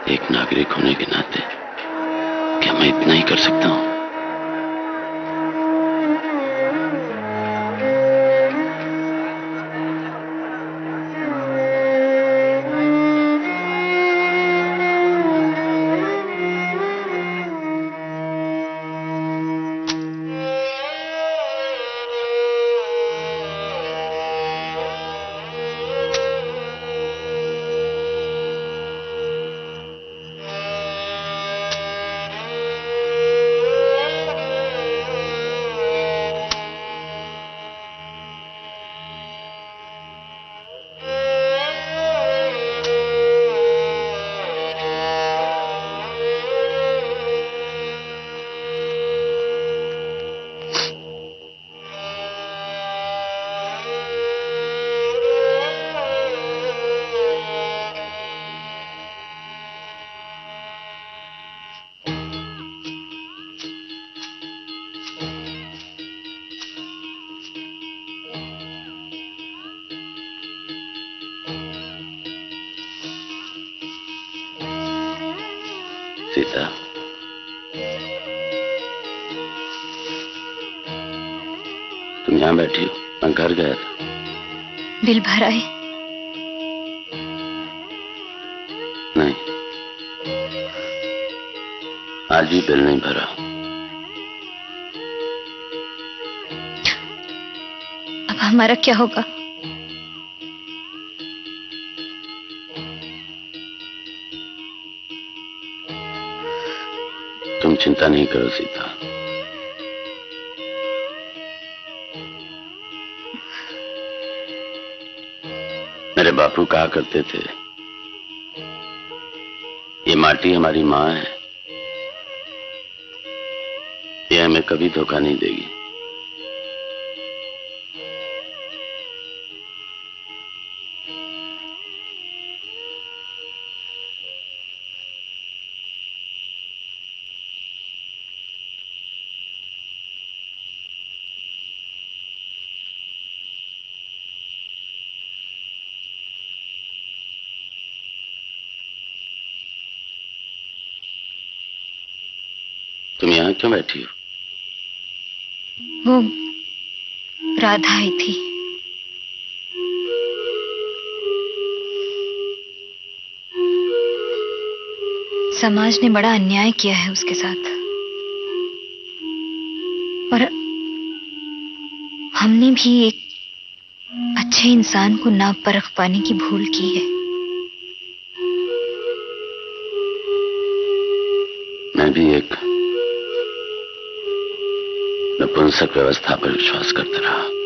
एक नागरिक होने के नाते क्या मैं इतना ही कर सकता हूं? सीता, तुम यहां बैठी हो, मैं घर गया था। बिल भर आए? नहीं, आज भी बिल नहीं भरा। अब हमारा क्या होगा? तुम चिंता नहीं करो सीता, बापू कहा करते थे, ये माटी हमारी माँ है, ये हमें कभी धोखा नहीं देगी। तुम यहां क्यों बैठी हो? वो राधा आई थी। समाज ने बड़ा अन्याय किया है उसके साथ, और हमने भी एक अच्छे इंसान को ना परख पाने की भूल की है। मैं भी एक नपुंसक व्यवस्था पर विश्वास करता रहा।